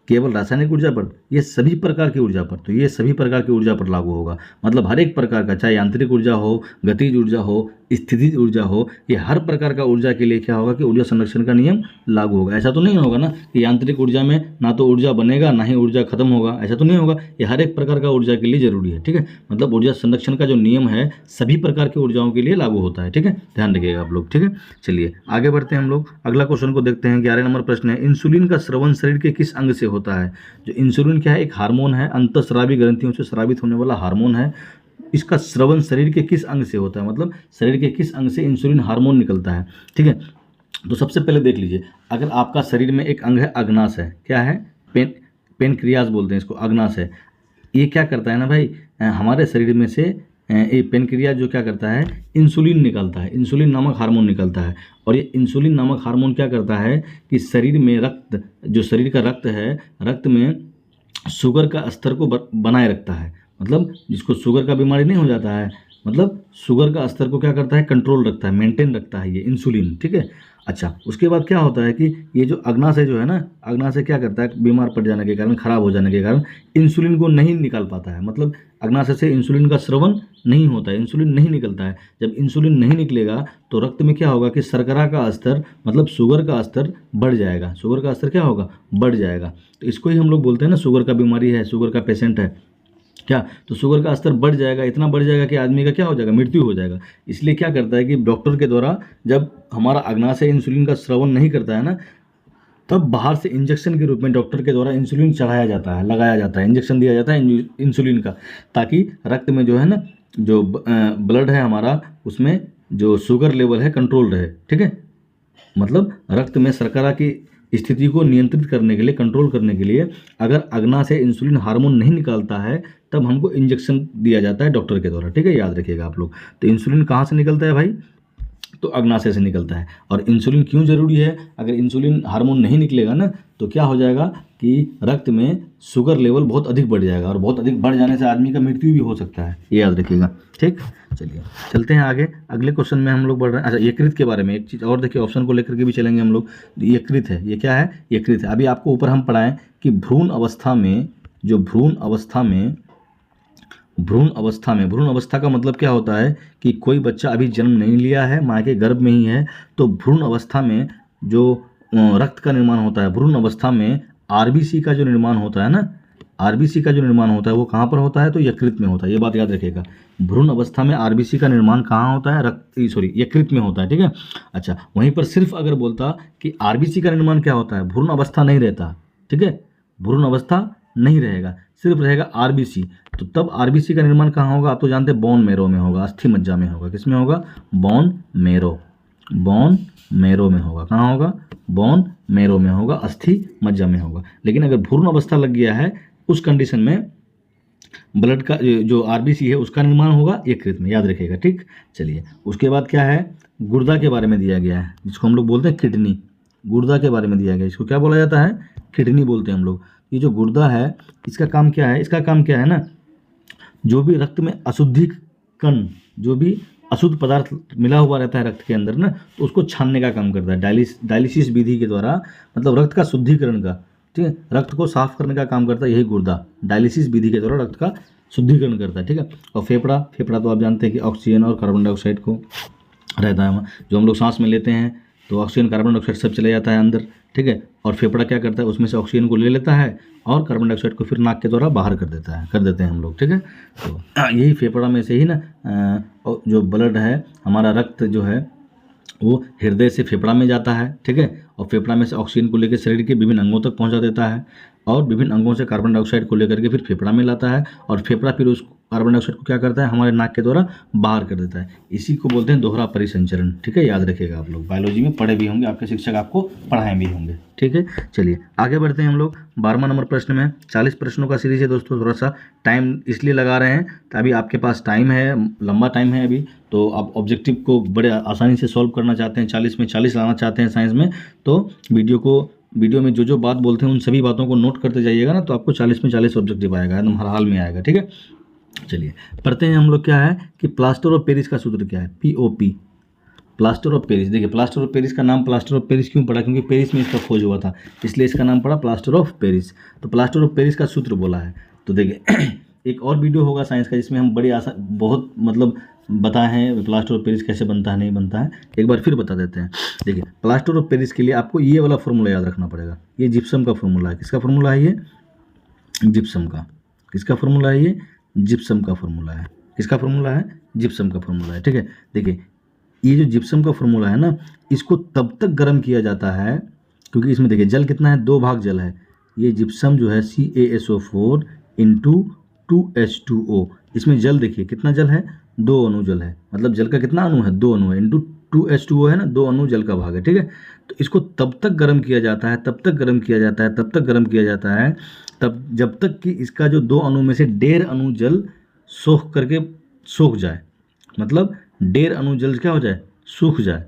केवल रासायनिक ऊर्जा पर, ये सभी प्रकार की ऊर्जा पर, तो ये सभी प्रकार की ऊर्जा पर लागू होगा। मतलब हर एक प्रकार का, चाहे यांत्रिक ऊर्जा हो, गतिज ऊर्जा हो, स्थितिज ऊर्जा हो, ये हर प्रकार का ऊर्जा के लिए क्या होगा कि ऊर्जा संरक्षण का नियम लागू होगा। ऐसा तो नहीं होगा ना कि यांत्रिक ऊर्जा में ना तो ऊर्जा बनेगा ना ही ऊर्जा खत्म होगा, ऐसा तो नहीं होगा। ये हर एक प्रकार का ऊर्जा के लिए जरूरी है, ठीक है। मतलब ऊर्जा संरक्षण का जो नियम है सभी प्रकार की ऊर्जाओं के लिए लागू होता है, ठीक है, ध्यान रखिएगा आप लोग, ठीक है। चलिए आगे बढ़ते हैं हम लोग, अगला क्वेश्चन को देखते हैं। 11 नंबर प्रश्न है, इंसुलिन का स्रवण शरीर के किस अंग से होता है। जो इंसुलिन क्या है, एक हार्मोन है, अंतःस्रावी ग्रंथियों से स्रावित होने वाला हार्मोन है। इसका स्रवण शरीर के किस अंग से होता है, मतलब शरीर के किस अंग से इंसुलिन हार्मोन निकलता है, ठीक है। तो सबसे पहले देख लीजिए, अगर आपका शरीर में एक अंग है अग्नाशय है, क्या है, पेनक्रियास बोलते हैं इसको, अग्नाशय है। ये क्या करता है ना भाई, हमारे शरीर में से ये पेनक्रियास जो क्या करता है, इंसुलिन निकलता है, इंसुलिन नामक हार्मोन निकलता है। और ये इंसुलिन नामक हार्मोन क्या करता है कि शरीर में रक्त, जो शरीर का रक्त है, रक्त में शुगर का स्तर को बनाए रखता है। मतलब जिसको शुगर का बीमारी नहीं हो जाता है, मतलब शुगर का स्तर को क्या करता है, कंट्रोल रखता है, मेंटेन रखता है ये इंसुलिन, ठीक है। अच्छा उसके बाद क्या होता है कि ये जो अग्नाशय जो है ना, अग्नाशय क्या करता है, बीमार पड़ जाने के कारण, खराब हो जाने के कारण इंसुलिन को नहीं निकाल पाता है। मतलब अग्नाशय से इंसुलिन का स्रवण नहीं होता है, इंसुलिन नहीं निकलता है। जब इंसुलिन नहीं निकलेगा तो रक्त में क्या होगा कि शर्करा का स्तर, मतलब शुगर का स्तर बढ़ जाएगा, शुगर का स्तर क्या होगा, बढ़ जाएगा। तो इसको ही हम लोग बोलते हैं ना, शुगर का बीमारी है, शुगर का पेशेंट है क्या, तो शुगर का स्तर बढ़ जाएगा, इतना बढ़ जाएगा कि आदमी का क्या हो जाएगा, मृत्यु हो जाएगा। इसलिए क्या करता है कि डॉक्टर के द्वारा जब हमारा अग्नाशय इंसुलिन का स्रवण नहीं करता है ना, तब बाहर से इंजेक्शन के रूप में डॉक्टर के द्वारा इंसुलिन चढ़ाया जाता है, लगाया जाता है, इंजेक्शन दिया जाता है इंसुलिन का, ताकि रक्त में जो है ना, जो ब्लड है हमारा, उसमें जो शुगर लेवल है कंट्रोल रहे, ठीक है। मतलब रक्त में शर्करा की स्थिति को नियंत्रित करने के लिए, कंट्रोल करने के लिए, अगर अग्नाशय इंसुलिन हार्मोन नहीं निकालता है तब हमको इंजेक्शन दिया जाता है डॉक्टर के द्वारा, ठीक है, याद रखिएगा आप लोग। तो इंसुलिन कहाँ से निकलता है भाई, तो अग्नाशय से निकलता है। और इंसुलिन क्यों जरूरी है, अगर इंसुलिन हार्मोन नहीं निकलेगा ना तो क्या हो जाएगा कि रक्त में शुगर लेवल बहुत अधिक बढ़ जाएगा, और बहुत अधिक बढ़ जाने से आदमी का मृत्यु भी हो सकता है, ये याद रखिएगा, ठीक। चलिए चलते हैं आगे, अगले क्वेश्चन में हम लोग बढ़ रहे हैं। अच्छा यकृत के बारे में एक चीज़ और देखिए, ऑप्शन को लेकर के भी चलेंगे हम लोग। यकृत है, ये क्या है, यकृत है। अभी आपको ऊपर हम पढ़ाएं कि भ्रूण अवस्था में, जो भ्रूण अवस्था का मतलब क्या होता है कि कोई बच्चा अभी जन्म नहीं लिया है, माँ के गर्भ में ही है, तो भ्रूण अवस्था में जो रक्त का निर्माण होता है, भ्रूण अवस्था में आरबीसी का जो निर्माण होता है ना, आरबीसी का जो निर्माण होता है वो कहाँ पर होता है, तो यकृत में होता है, ये बात याद रखिएगा। भ्रूण अवस्था में आरबीसी का निर्माण कहाँ होता है, यकृत में होता है, ठीक है। अच्छा वहीं पर सिर्फ अगर बोलता कि आरबीसी का निर्माण क्या होता है, भ्रूण अवस्था नहीं रहता, ठीक है, भ्रूण अवस्था नहीं रहेगा, सिर्फ रहेगा आरबीसी, तो तब आरबीसी का निर्माण कहाँ होगा? आप तो जानते हैं बोन मैरो में होगा, अस्थि मज्जा में होगा। किस में होगा? बोन मैरो में होगा। कहाँ होगा? बोन मैरो में होगा, अस्थि मज्जा में होगा। लेकिन अगर भ्रूण अवस्था लग गया है, उस कंडीशन में ब्लड का जो आरबीसी है उसका निर्माण होगा यकृत में, याद रखिएगा। ठीक, चलिए उसके बाद क्या है? गुर्दा के बारे में दिया गया है, जिसको हम लोग बोलते हैं किडनी। गुर्दा के बारे में दिया गया है, इसको क्या बोला जाता है? किडनी बोलते हैं हम लोग। ये जो गुर्दा है, इसका काम क्या है? इसका काम क्या है ना, जो भी रक्त में अशुद्धि कण, जो भी अशुद्ध पदार्थ मिला हुआ रहता है रक्त के अंदर ना, तो उसको छानने का काम करता है डायलिसिस विधि के द्वारा, मतलब रक्त का शुद्धिकरण का। ठीक है, रक्त को साफ करने का काम करता है यही गुर्दा, डायलिसिस विधि के द्वारा रक्त का शुद्धिकरण करता है। ठीक है, और फेफड़ा तो आप जानते हैं कि ऑक्सीजन और कार्बन डाइऑक्साइड को रहता है, जो हम लोग सांस में लेते हैं तो ऑक्सीजन कार्बन डाइऑक्साइड सब चले जाता है अंदर। ठीक है, और फेफड़ा क्या करता है? उसमें से ऑक्सीजन को ले लेता है और कार्बन डाइऑक्साइड को फिर नाक के द्वारा बाहर कर देते हैं हम लोग। ठीक है, तो यही फेफड़ा में से ही ना जो ब्लड है, हमारा रक्त जो है वो हृदय से फेफड़ा में जाता है। ठीक है, और फेफड़ा में से ऑक्सीजन को लेकर शरीर के विभिन्न अंगों तक पहुंचा देता है, और विभिन्न अंगों से कार्बन डाइऑक्साइड को लेकर के फिर फेफड़ा में लाता है, और फेफड़ा फिर उस कार्बन डाइऑक्साइड को क्या करता है? हमारे नाक के द्वारा बाहर कर देता है। इसी को बोलते हैं दोहरा परिसंचरण। ठीक है, याद रखिएगा, आप लोग बायोलॉजी में पढ़े भी होंगे, आपके शिक्षक आपको पढ़ाए भी होंगे। ठीक है, चलिए आगे बढ़ते हैं हम लोग। 12वां नंबर प्रश्न में 40 प्रश्नों का सीरीज है दोस्तों। थोड़ा सा टाइम इसलिए लगा रहे हैं तो अभी आपके पास टाइम है, लंबा टाइम है अभी, तो आप ऑब्जेक्टिव को बड़े आसानी से सॉल्व करना चाहते हैं, 40 में 40 लाना चाहते हैं साइंस में, तो वीडियो में जो बात बोलते हैं उन सभी बातों को नोट करते जाइएगा ना, तो आपको 40 में 40 ऑब्जेक्टिव आएगा, एकदम हर हाल में आएगा। ठीक है, चलिए पढ़ते हैं हम लोग। क्या है कि प्लास्टर ऑफ पेरिस का सूत्र क्या है? POP, plaster of Paris. देखिए प्लास्टर ऑफ पेरिस का नाम प्लास्टर ऑफ पेरिस क्यों पड़ा? क्योंकि पेरिस में इसका खोज हुआ था, इसलिए इसका नाम पड़ा प्लास्टर ऑफ पेरिस। तो प्लास्टर ऑफ पेरिस का सूत्र बोला है। तो देखिए एक और वीडियो होगा साइंस का जिसमें हम बड़ी बहुत मतलब बताए हैं प्लास्टर ऑफ पेरिस कैसे बनता है, नहीं बनता है, एक बार फिर बता देते हैं। देखिए प्लास्टर ऑफ पेरिस के लिए आपको ये वाला फॉर्मूला याद रखना पड़ेगा। ये जिप्सम का फॉर्मूला है। किसका फॉर्मूला है ये? जिप्सम का। किसका फॉर्मूला है ये? जिप्सम का फॉर्मूला है। किसका फॉर्मूला है? जिप्सम का फॉर्मूला है। ठीक है, देखिए ये जो जिप्सम का फॉर्मूला है ना, इसको तब तक गर्म किया जाता है क्योंकि इसमें देखिए जल कितना है? 2 भाग जल है। ये जिप्सम जो है CaSO4 × 2H2O, इसमें जल देखिए कितना जल है? 2 अणु जल है। मतलब जल का कितना अणु है? 2 अणु है, इंटू 2H2O है ना, 2 अणु जल का भाग है। ठीक है, तो इसको तब तक गर्म किया जाता है, तब जब तक कि इसका जो 2 अणु में से 1.5 अणु जल सूख जाए। मतलब 1.5 अणु जल क्या हो जाए? सूख जाए।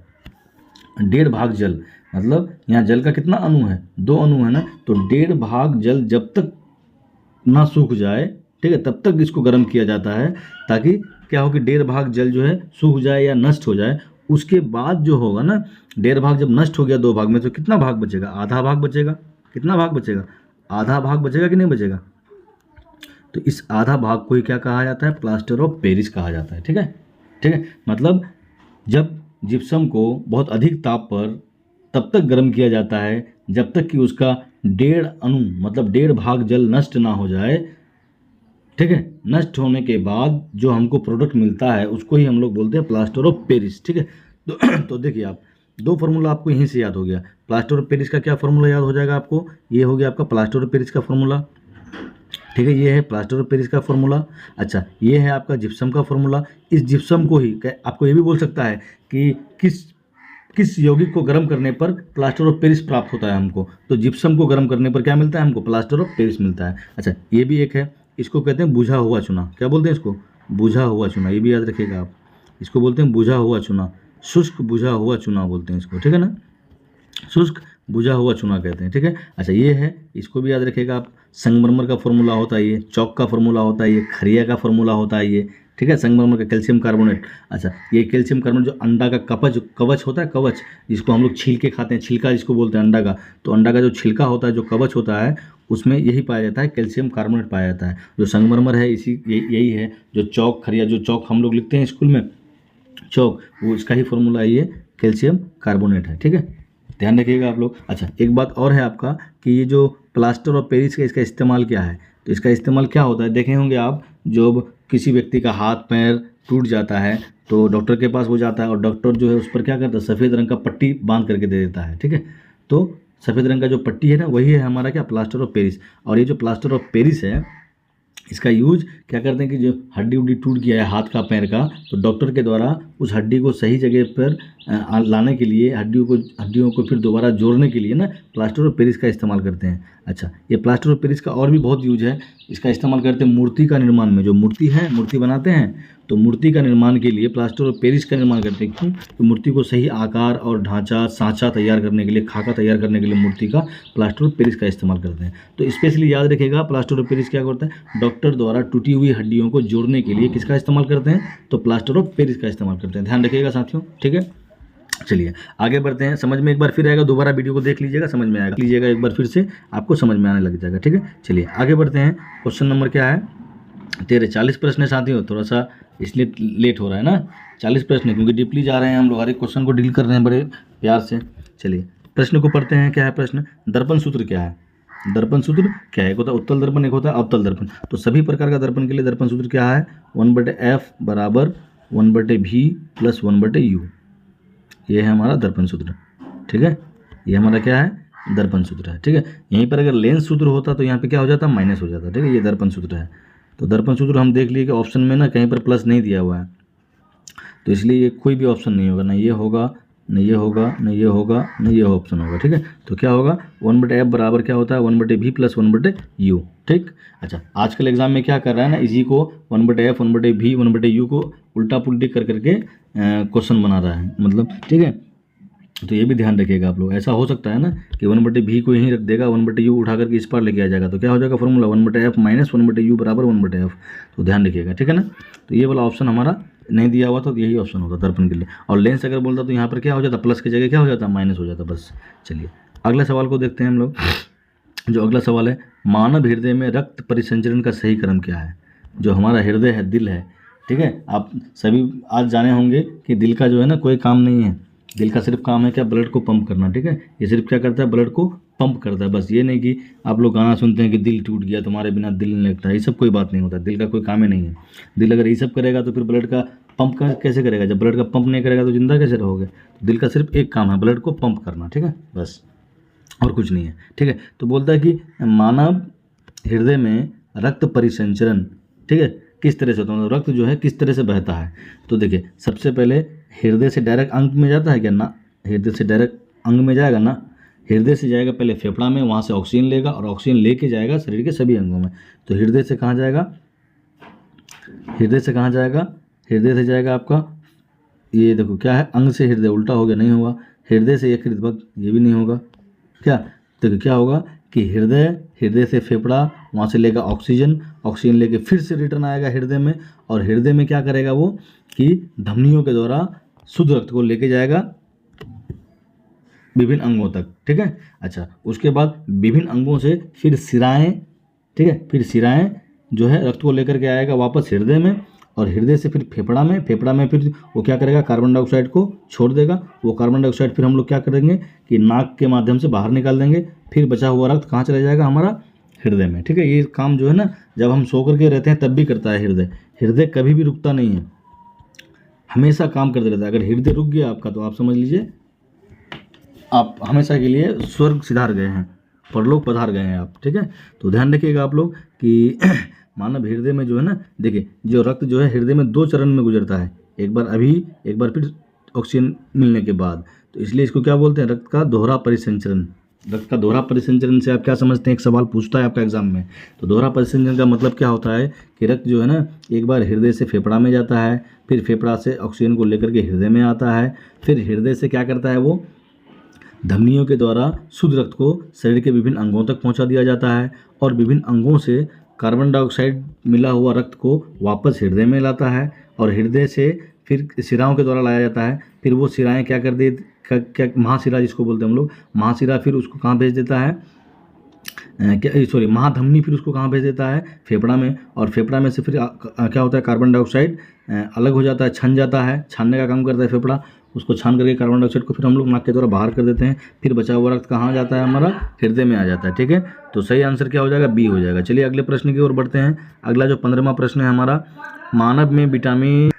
1.5 भाग जल, मतलब यहाँ जल का कितना अणु है? 2 अणु है ना, तो 1.5 भाग जल जब तक ना सूख जाए, ठीक है, तब तक इसको गर्म किया जाता है, ताकि क्या हो कि 1.5 भाग जल जो है सूख जाए या नष्ट हो जाए। उसके बाद जो होगा ना, 1.5 भाग जब नष्ट हो गया 2 भाग में, तो कितना भाग बचेगा? आधा भाग बचेगा। कितना भाग बचेगा? आधा भाग बचेगा कि नहीं बचेगा? तो इस आधा भाग को ही क्या कहा जाता है? प्लास्टर ऑफ पेरिस कहा जाता है। ठीक है, मतलब जब जिप्सम को बहुत अधिक ताप पर तब तक गर्म किया जाता है जब तक कि उसका 1.5 अणु, मतलब 1.5 भाग जल नष्ट ना हो जाए। ठीक है, नष्ट होने के बाद जो हमको प्रोडक्ट मिलता है उसको ही हम लोग बोलते हैं प्लास्टर ऑफ पेरिस। ठीक है, तो देखिए आप 2 फार्मूला आपको यहीं से याद हो गया। प्लास्टर ऑफ पेरिस का क्या फार्मूला याद हो जाएगा आपको? ये हो गया आपका प्लास्टर ऑफ पेरिस का फार्मूला। ठीक है, ये है प्लास्टर ऑफ पेरिस का फार्मूला। अच्छा, ये है आपका जिप्सम का फार्मूला। इस जिप्सम को ही आपको ये भी बोल सकता है कि किस यौगिक को गर्म करने पर प्लास्टर ऑफ पेरिस प्राप्त होता है हमको। तो जिप्सम को गर्म करने पर क्या मिलता है हमको? प्लास्टर ऑफ पेरिस मिलता है। अच्छा, ये भी एक है, इसको कहते हैं बुझा हुआ चूना। क्या बोलते हैं इसको? बुझा हुआ चूना। ये भी याद रखिएगा आप, इसको बोलते हैं बुझा हुआ चूना, शुष्क बुझा हुआ चूना बोलते हैं इसको। ठीक है ना, शुष्क बुझा हुआ चूना कहते हैं। ठीक है, अच्छा ये है, इसको भी याद रखिएगा आप। संगमरमर का फॉर्मूला होता है ये, चौक का फॉर्मूला होता है ये, खरिया का फॉर्मूला होता है ये। ठीक है, संगमरमर का कैल्शियम कार्बोनेट। अच्छा, ये कैल्शियम कार्बोनेट जो अंडा का कवच होता है, कवच जिसको हम लोग छील के खाते हैं, छिलका जिसको बोलते हैं अंडा का, तो अंडा का जो छिलका होता है, जो कवच होता है, उसमें यही पाया जाता है, कैल्शियम कार्बोनेट पाया जाता है। जो संगमरमर है यही है। जो चौक खरिया, जो चौक हम लोग लिखते हैं स्कूल में चौक, वो इसका ही फॉर्मूला ये कैल्शियम कार्बोनेट है। ठीक है, ध्यान रखिएगा आप लोग। अच्छा, एक बात और है आपका कि ये जो प्लास्टर ऑफ पेरिस का इसका इस्तेमाल क्या है? तो इसका इस्तेमाल क्या होता है, देखे होंगे आप, जब किसी व्यक्ति का हाथ पैर टूट जाता है तो डॉक्टर के पास वो जाता है और डॉक्टर जो है उस पर क्या करता है? सफ़ेद रंग का पट्टी बांध करके दे देता है। ठीक है, तो सफ़ेद रंग का जो पट्टी है ना, वही है हमारा क्या? Plaster of Paris. और ये जो प्लास्टर ऑफ पेरिस है, इसका यूज क्या करते हैं कि जो हड्डी उड्डी टूट गया है हाथ का पैर का, तो डॉक्टर के द्वारा उस हड्डी को सही जगह पर लाने के लिए, हड्डियों को फिर दोबारा जोड़ने के लिए ना प्लास्टर ऑफ पेरिस का इस्तेमाल करते हैं। अच्छा, ये प्लास्टर ऑफ पेरिस का और भी बहुत यूज है। इसका इस्तेमाल करते हैं मूर्ति का निर्माण में। जो मूर्ति है, मूर्ति बनाते हैं, तो मूर्ति का निर्माण के लिए प्लास्टर ऑफ पेरिस का निर्माण करते हैं। क्यों? तो मूर्ति को सही आकार और ढांचा, सांचा तैयार करने के लिए, खाका तैयार करने के लिए मूर्ति का प्लास्टर ऑफ पेरिस का इस्तेमाल करते हैं। तो स्पेशली याद रखिएगा, प्लास्टर ऑफ पेरिस क्या करता है, डॉक्टर द्वारा टूटी हुई हड्डियों को जोड़ने के लिए किसका इस्तेमाल करते हैं, तो प्लास्टर ऑफ पेरिस का इस्तेमाल करते हैं। ध्यान रखिएगा साथियों, ठीक है। चलिए आगे बढ़ते हैं। समझ में एक बार फिर आएगा, दोबारा वीडियो को देख लीजिएगा, समझ में आएगा, लीजिएगा एक बार फिर से, आपको समझ में आने लग जाएगा, ठीक है। चलिए आगे बढ़ते हैं। क्वेश्चन नंबर क्या है, 40 प्रश्न है साथियों, थोड़ा सा इसलिए लेट हो रहा है ना, 40 प्रश्न है, क्योंकि डीपली जा रहे हैं हम लोग, हर एक क्वेश्चन को डील कर रहे हैं बड़े प्यार से। चलिए प्रश्न को पढ़ते हैं। क्या है प्रश्न, दर्पण सूत्र क्या है, दर्पण सूत्र क्या है, एक होता है उत्तल दर्पण, एक होता है अवतल दर्पण। तो सभी प्रकार का दर्पण के लिए दर्पण सूत्र क्या है, 1/f बराबर 1/v प्लस 1/u, ये है हमारा दर्पण सूत्र, ठीक है। ये हमारा क्या है, दर्पण सूत्र है, ठीक है। यहीं पर अगर लेंस सूत्र होता तो यहाँ पे क्या हो जाता, माइनस हो जाता, ठीक है। ये दर्पण सूत्र है। तो दर्पण सूत्र हम देख लिए कि ऑप्शन में ना कहीं पर प्लस नहीं दिया हुआ है, तो इसलिए ये कोई भी ऑप्शन नहीं होगा, ना ये होगा, न ये होगा, न ये होगा, न ये ऑप्शन होगा, ठीक है। तो क्या होगा, 1/f बराबर क्या होता है, 1/v प्लस 1/u, ठीक। अच्छा, आजकल एग्जाम में क्या कर रहा है ना, इसी को 1/f 1/v 1/u को उल्टा पुल्टी कर करके क्वेश्चन बना रहा है, मतलब, ठीक है। तो ये भी ध्यान रखिएगा आप लोग। ऐसा हो सकता है ना कि 1/v को यहीं रख देगा, 1/u उठा करके इस पार लेके आ जाएगा, तो क्या हो जाएगा फॉर्मूला 1/f माइनस 1/u बराबर 1/f। तो ध्यान रखिएगा, ठीक है ना। तो ये वाला ऑप्शन हमारा नहीं दिया हुआ था, तो यही ऑप्शन होता दर्पण के लिए। और लेंस अगर बोलता तो यहाँ पर क्या हो जाता, प्लस की जगह क्या हो जाता, माइनस हो जाता, बस। चलिए अगला सवाल को देखते हैं हम लोग। जो अगला सवाल है, मानव हृदय में रक्त परिसंचरण का सही क्रम क्या है। जो हमारा हृदय है, दिल है, ठीक है। आप सभी आज जाने होंगे कि दिल का जो है ना कोई काम नहीं है, दिल का सिर्फ काम है क्या, ब्लड को पंप करना, ठीक है। ये सिर्फ क्या करता है, ब्लड को पंप करता है, बस। ये नहीं कि आप लोग गाना सुनते हैं कि दिल टूट गया, तुम्हारे बिना दिल नहीं लगता, ये सब कोई बात नहीं होता। दिल का कोई काम ही नहीं है। दिल अगर ये सब करेगा तो फिर ब्लड का पंप कैसे करेगा, जब ब्लड का पंप नहीं करेगा तो जिंदा कैसे रहोगे। तो दिल का सिर्फ एक काम है, ब्लड को पंप करना, ठीक है, बस, और कुछ नहीं है, ठीक है। तो बोलता है कि मानव हृदय में रक्त परिसंचरण, ठीक है, किस तरह से होता है, रक्त जो है किस तरह से बहता है। तो देखिए, सबसे पहले हृदय से डायरेक्ट अंग में जाता है क्या, ना, हृदय से डायरेक्ट अंग में जाएगा ना, हृदय से जाएगा पहले फेफड़ा में, वहाँ से ऑक्सीजन लेगा और ऑक्सीजन लेके जाएगा शरीर के सभी अंगों में। तो हृदय से कहाँ जाएगा, हृदय से कहाँ जाएगा, हृदय से जाएगा आपका, ये देखो क्या है, अंग से हृदय, उल्टा हो गया, नहीं होगा। हृदय से यकृत भक्त, ये भी नहीं होगा क्या। देखो क्या होगा कि हृदय से फेफड़ा, वहाँ से लेगा ऑक्सीजन, ऑक्सीजन लेके फिर से रिटर्न आएगा हृदय में, और हृदय में क्या करेगा वो कि धमनियों के द्वारा शुद्ध रक्त को लेके जाएगा विभिन्न अंगों तक, ठीक है। अच्छा, उसके बाद विभिन्न अंगों से फिर सिराएं, ठीक है, फिर सिराएं जो है रक्त को लेकर के आएगा वापस हृदय में, और हृदय से फिर फेफड़ा में, फेफड़ा में फिर वो क्या करेगा, कार्बन डाइऑक्साइड को छोड़ देगा। वो कार्बन डाइऑक्साइड फिर हम लोग क्या करेंगे कि नाक के माध्यम से बाहर निकाल देंगे, फिर बचा हुआ रक्त कहाँ चला जाएगा, हमारा हृदय में, ठीक है। ये काम जो है ना, जब हम सो करके रहते हैं तब भी करता है हृदय। हृदय कभी भी रुकता नहीं है, हमेशा काम करते रहता है। अगर हृदय रुक गया आपका तो आप समझ लीजिए आप हमेशा के लिए स्वर्ग सिधार गए हैं, परलोक पधार गए हैं आप, ठीक है। तो ध्यान रखिएगा आप लोग कि मानव हृदय में जो है ना, देखिए जो रक्त जो है हृदय में 2 चरण में गुजरता है, एक बार अभी, एक बार फिर ऑक्सीजन मिलने के बाद। तो इसलिए इसको क्या बोलते हैं, रक्त का दोहरा परिसंचरण। रक्त का दोहरा परिसंचरण से आप क्या समझते हैं, एक सवाल पूछता है आपका एग्जाम में। तो दोहरा परिसंचरण का मतलब क्या होता है कि रक्त जो है ना, एक बार हृदय से फेफड़ा में जाता है, फिर फेफड़ा से ऑक्सीजन को लेकर के हृदय में आता है, फिर हृदय से क्या करता है वो धमनियों के द्वारा शुद्ध रक्त को शरीर के विभिन्न अंगों तक पहुंचा दिया जाता है, और विभिन्न अंगों से कार्बन डाइऑक्साइड मिला हुआ रक्त को वापस हृदय में लाता है, और हृदय से फिर सिराओं के द्वारा लाया जाता है। फिर वो सिराएं क्या कर दे, क्या महाशिरा जिसको बोलते हैं हम लोग, महाशिरा फिर उसको कहाँ भेज देता है, महाधमनी फिर उसको कहाँ भेज देता है, फेफड़ा में, और फेफड़ा में से फिर क्या होता है, कार्बन डाइऑक्साइड अलग हो जाता है, छन जाता है, छानने का काम करता है फेफड़ा, उसको छान करके कार्बन डाइऑक्साइड को फिर हम लोग नाक के द्वारा बाहर कर देते हैं, फिर बचा हुआ रक्त कहाँ जाता है, हमारा हृदय में आ जाता है, ठीक है। तो सही आंसर क्या हो जाएगा, बी हो जाएगा। चलिए अगले प्रश्न की ओर बढ़ते हैं। अगला जो 15वां प्रश्न है हमारा, मानव में विटामिन,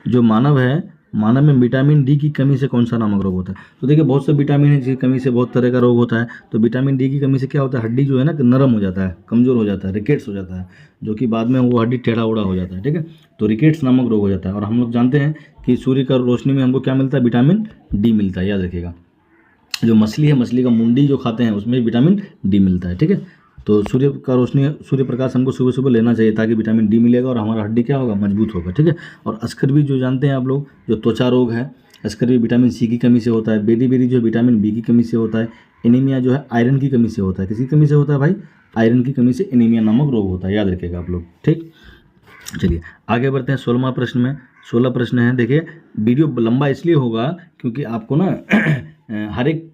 जो मानव है मानव में विटामिन डी की कमी से कौन सा नामक रोग होता है? तो देखिए बहुत से विटामिन है जिसकी कमी से बहुत तरह का रोग होता है। तो विटामिन डी की कमी से क्या होता है, हड्डी जो है ना नरम हो जाता है, कमज़ोर हो जाता है, रिकेट्स हो जाता है, जो कि बाद में वो हड्डी टेढ़ा उड़ा हो जाता है, ठीक है। तो रिकेट्स नामक रोग हो जाता है। और हम लोग जानते हैं कि सूर्य का रोशनी में हमको क्या मिलता है, विटामिन डी मिलता है, याद रखिएगा। जो मछली है, मछली का मुंडी जो खाते हैं उसमें विटामिन डी मिलता है, ठीक है। तो सूर्य का रोशनी, सूर्य प्रकाश हमको सुबह सुबह लेना चाहिए ताकि विटामिन डी मिलेगा और हमारा हड्डी क्या होगा, मजबूत होगा, ठीक है। और अस्कर्वी जो जानते हैं आप लोग, जो त्वचा रोग है, अस्कर्वी विटामिन सी की कमी से होता है। बेरी बेरी जो विटामिन बी की कमी से होता है। एनीमिया जो है आयरन की कमी से होता है। किसी कमी से होता है भाई, आयरन की कमी से एनीमिया नामक रोग होता है, याद रखिएगा आप लोग, ठीक। चलिए आगे बढ़ते हैं 16वां प्रश्न में। 16 प्रश्न है, देखिए वीडियो लंबा इसलिए होगा क्योंकि आपको ना हर एक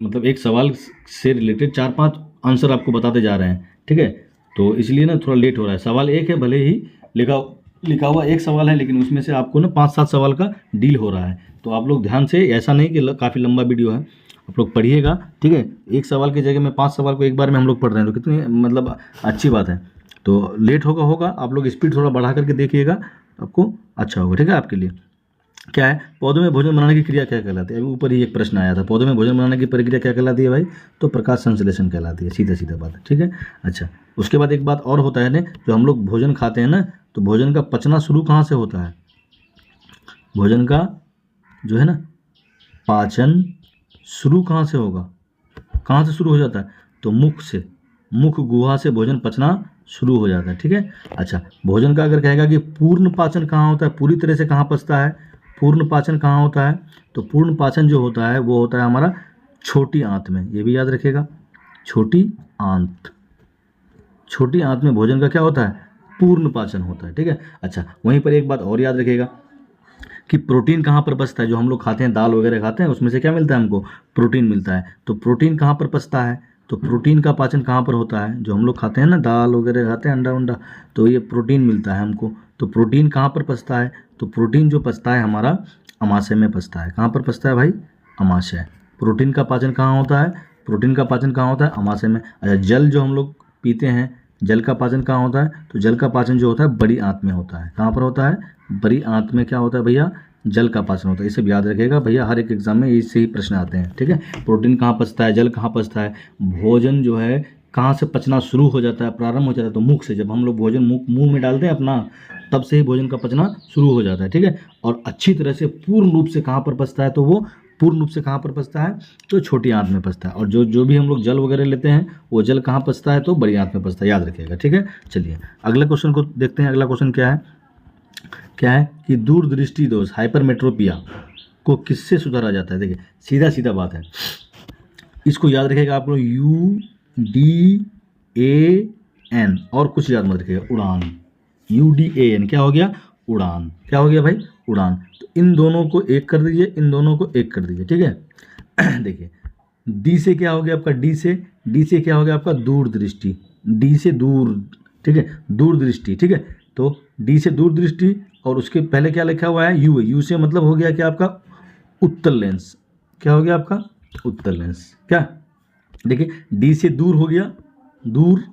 मतलब एक सवाल से रिलेटेड 4-5 आंसर आपको बताते जा रहे हैं, ठीक है। तो इसलिए ना थोड़ा लेट हो रहा है। सवाल एक है, भले ही लिखा हुआ एक सवाल है, लेकिन उसमें से आपको ना 5-7 सवाल का डील हो रहा है। तो आप लोग ध्यान से, ऐसा नहीं कि काफ़ी लंबा वीडियो है, आप लोग पढ़िएगा, ठीक है। एक सवाल की जगह में 5 सवाल को एक बार में हम लोग पढ़ रहे हैं, तो कितनी मतलब अच्छी बात है। तो लेट होगा आप लोग स्पीड थोड़ा बढ़ा करके देखिएगा, आपको अच्छा होगा, ठीक है। आपके लिए क्या है, पौधों में भोजन बनाने की क्रिया क्या कहलाती है? अभी ऊपर ही एक प्रश्न आया था, पौधों में भोजन बनाने की प्रक्रिया क्या कहलाती है भाई? तो प्रकाश संश्लेषण कहलाती है, सीधा सीधा बात है, ठीक है। अच्छा, उसके बाद एक बात और होता है ना, जो हम लोग भोजन खाते हैं ना, तो भोजन का पचना शुरू कहाँ से होता है? भोजन का जो है ना पाचन शुरू कहाँ से होगा, कहाँ से शुरू हो जाता है? तो मुख से, मुख गुहा से भोजन पचना शुरू हो जाता है, ठीक है। अच्छा, भोजन का अगर कहेगा कि पूर्ण पाचन कहाँ होता है, पूरी तरह से कहाँ पचता है, पूर्ण पाचन कहाँ होता है? तो पूर्ण पाचन जो होता है वो होता है हमारा छोटी आंत में, ये भी याद रखिएगा, छोटी आंत। छोटी आंत में भोजन का क्या होता है, पूर्ण पाचन होता है, ठीक है। अच्छा, वहीं पर एक बात और याद रखिएगा कि प्रोटीन कहाँ पर पचता है? जो हम लोग खाते हैं, दाल वगैरह खाते हैं, उसमें से क्या मिलता है हमको, प्रोटीन मिलता है। तो प्रोटीन कहाँ पर पचता है? तो प्रोटीन का पाचन कहाँ पर होता है? जो हम लोग खाते हैं ना, दाल वगैरह खाते हैं, अंडा वंडा, तो ये प्रोटीन मिलता है हमको। तो प्रोटीन कहाँ पर पचता है? तो प्रोटीन जो पचता है हमारा अमाशय में पचता है। कहाँ पर पचता है भाई? अमाशय। प्रोटीन का पाचन कहाँ होता है? प्रोटीन का पाचन कहाँ होता है? अमाशय में। अच्छा, जल जो हम लोग पीते हैं, जल का पाचन कहाँ होता है? तो जल का पाचन जो होता है बड़ी आंत में होता है। कहाँ पर होता है? बड़ी आंत में क्या होता है भैया? जल का पाचन होता है। ये सब याद रखिएगा भैया, हर एक एग्जाम में इससे ही प्रश्न आते हैं, ठीक है। प्रोटीन कहाँ पचता है, जल कहाँ पचता है, भोजन जो है कहाँ से पचना शुरू हो जाता है, प्रारंभ हो जाता है? तो मुख से। जब हम लोग भोजन मुंह में डालते हैं अपना, तब से ही भोजन का पचना शुरू हो जाता है, ठीक है। और अच्छी तरह से पूर्ण रूप से कहाँ पर पचता है? तो वो पूर्ण रूप से कहाँ पर पचता है? तो छोटी आंत में पचता है। और जो भी हम लोग जल वगैरह लेते हैं, वो जल कहाँ पचता है? तो बड़ी आंत में पचता है, याद रखिएगा, ठीक है। चलिए अगले क्वेश्चन को देखते हैं। अगला क्वेश्चन क्या है कि दूरदृष्टि दोष, हाइपरमेट्रोपिया को किससे सुधारा जाता है? देखिए सीधा सीधा बात है, इसको याद रखिएगा आप लोग, UDAN, और कुछ याद मत रखिएगा, उड़ान। UDAN क्या हो गया? उड़ान। क्या हो गया भाई? उड़ान। तो इन दोनों को एक कर दीजिए, इन दोनों को एक कर दीजिए, ठीक है। देखिए डी से क्या हो गया आपका? डी से क्या हो गया आपका? दूरदृष्टि। डी से दूर, ठीक है, दूरदृष्टि, ठीक है। तो डी से दूरदृष्टि, और उसके पहले क्या लिखा हुआ है? यू से मतलब हो गया क्या आपका? उत्तल लेंस। क्या हो गया आपका? उत्तल लेंस। क्या? देखिए डी से दूर हो गया, दूर,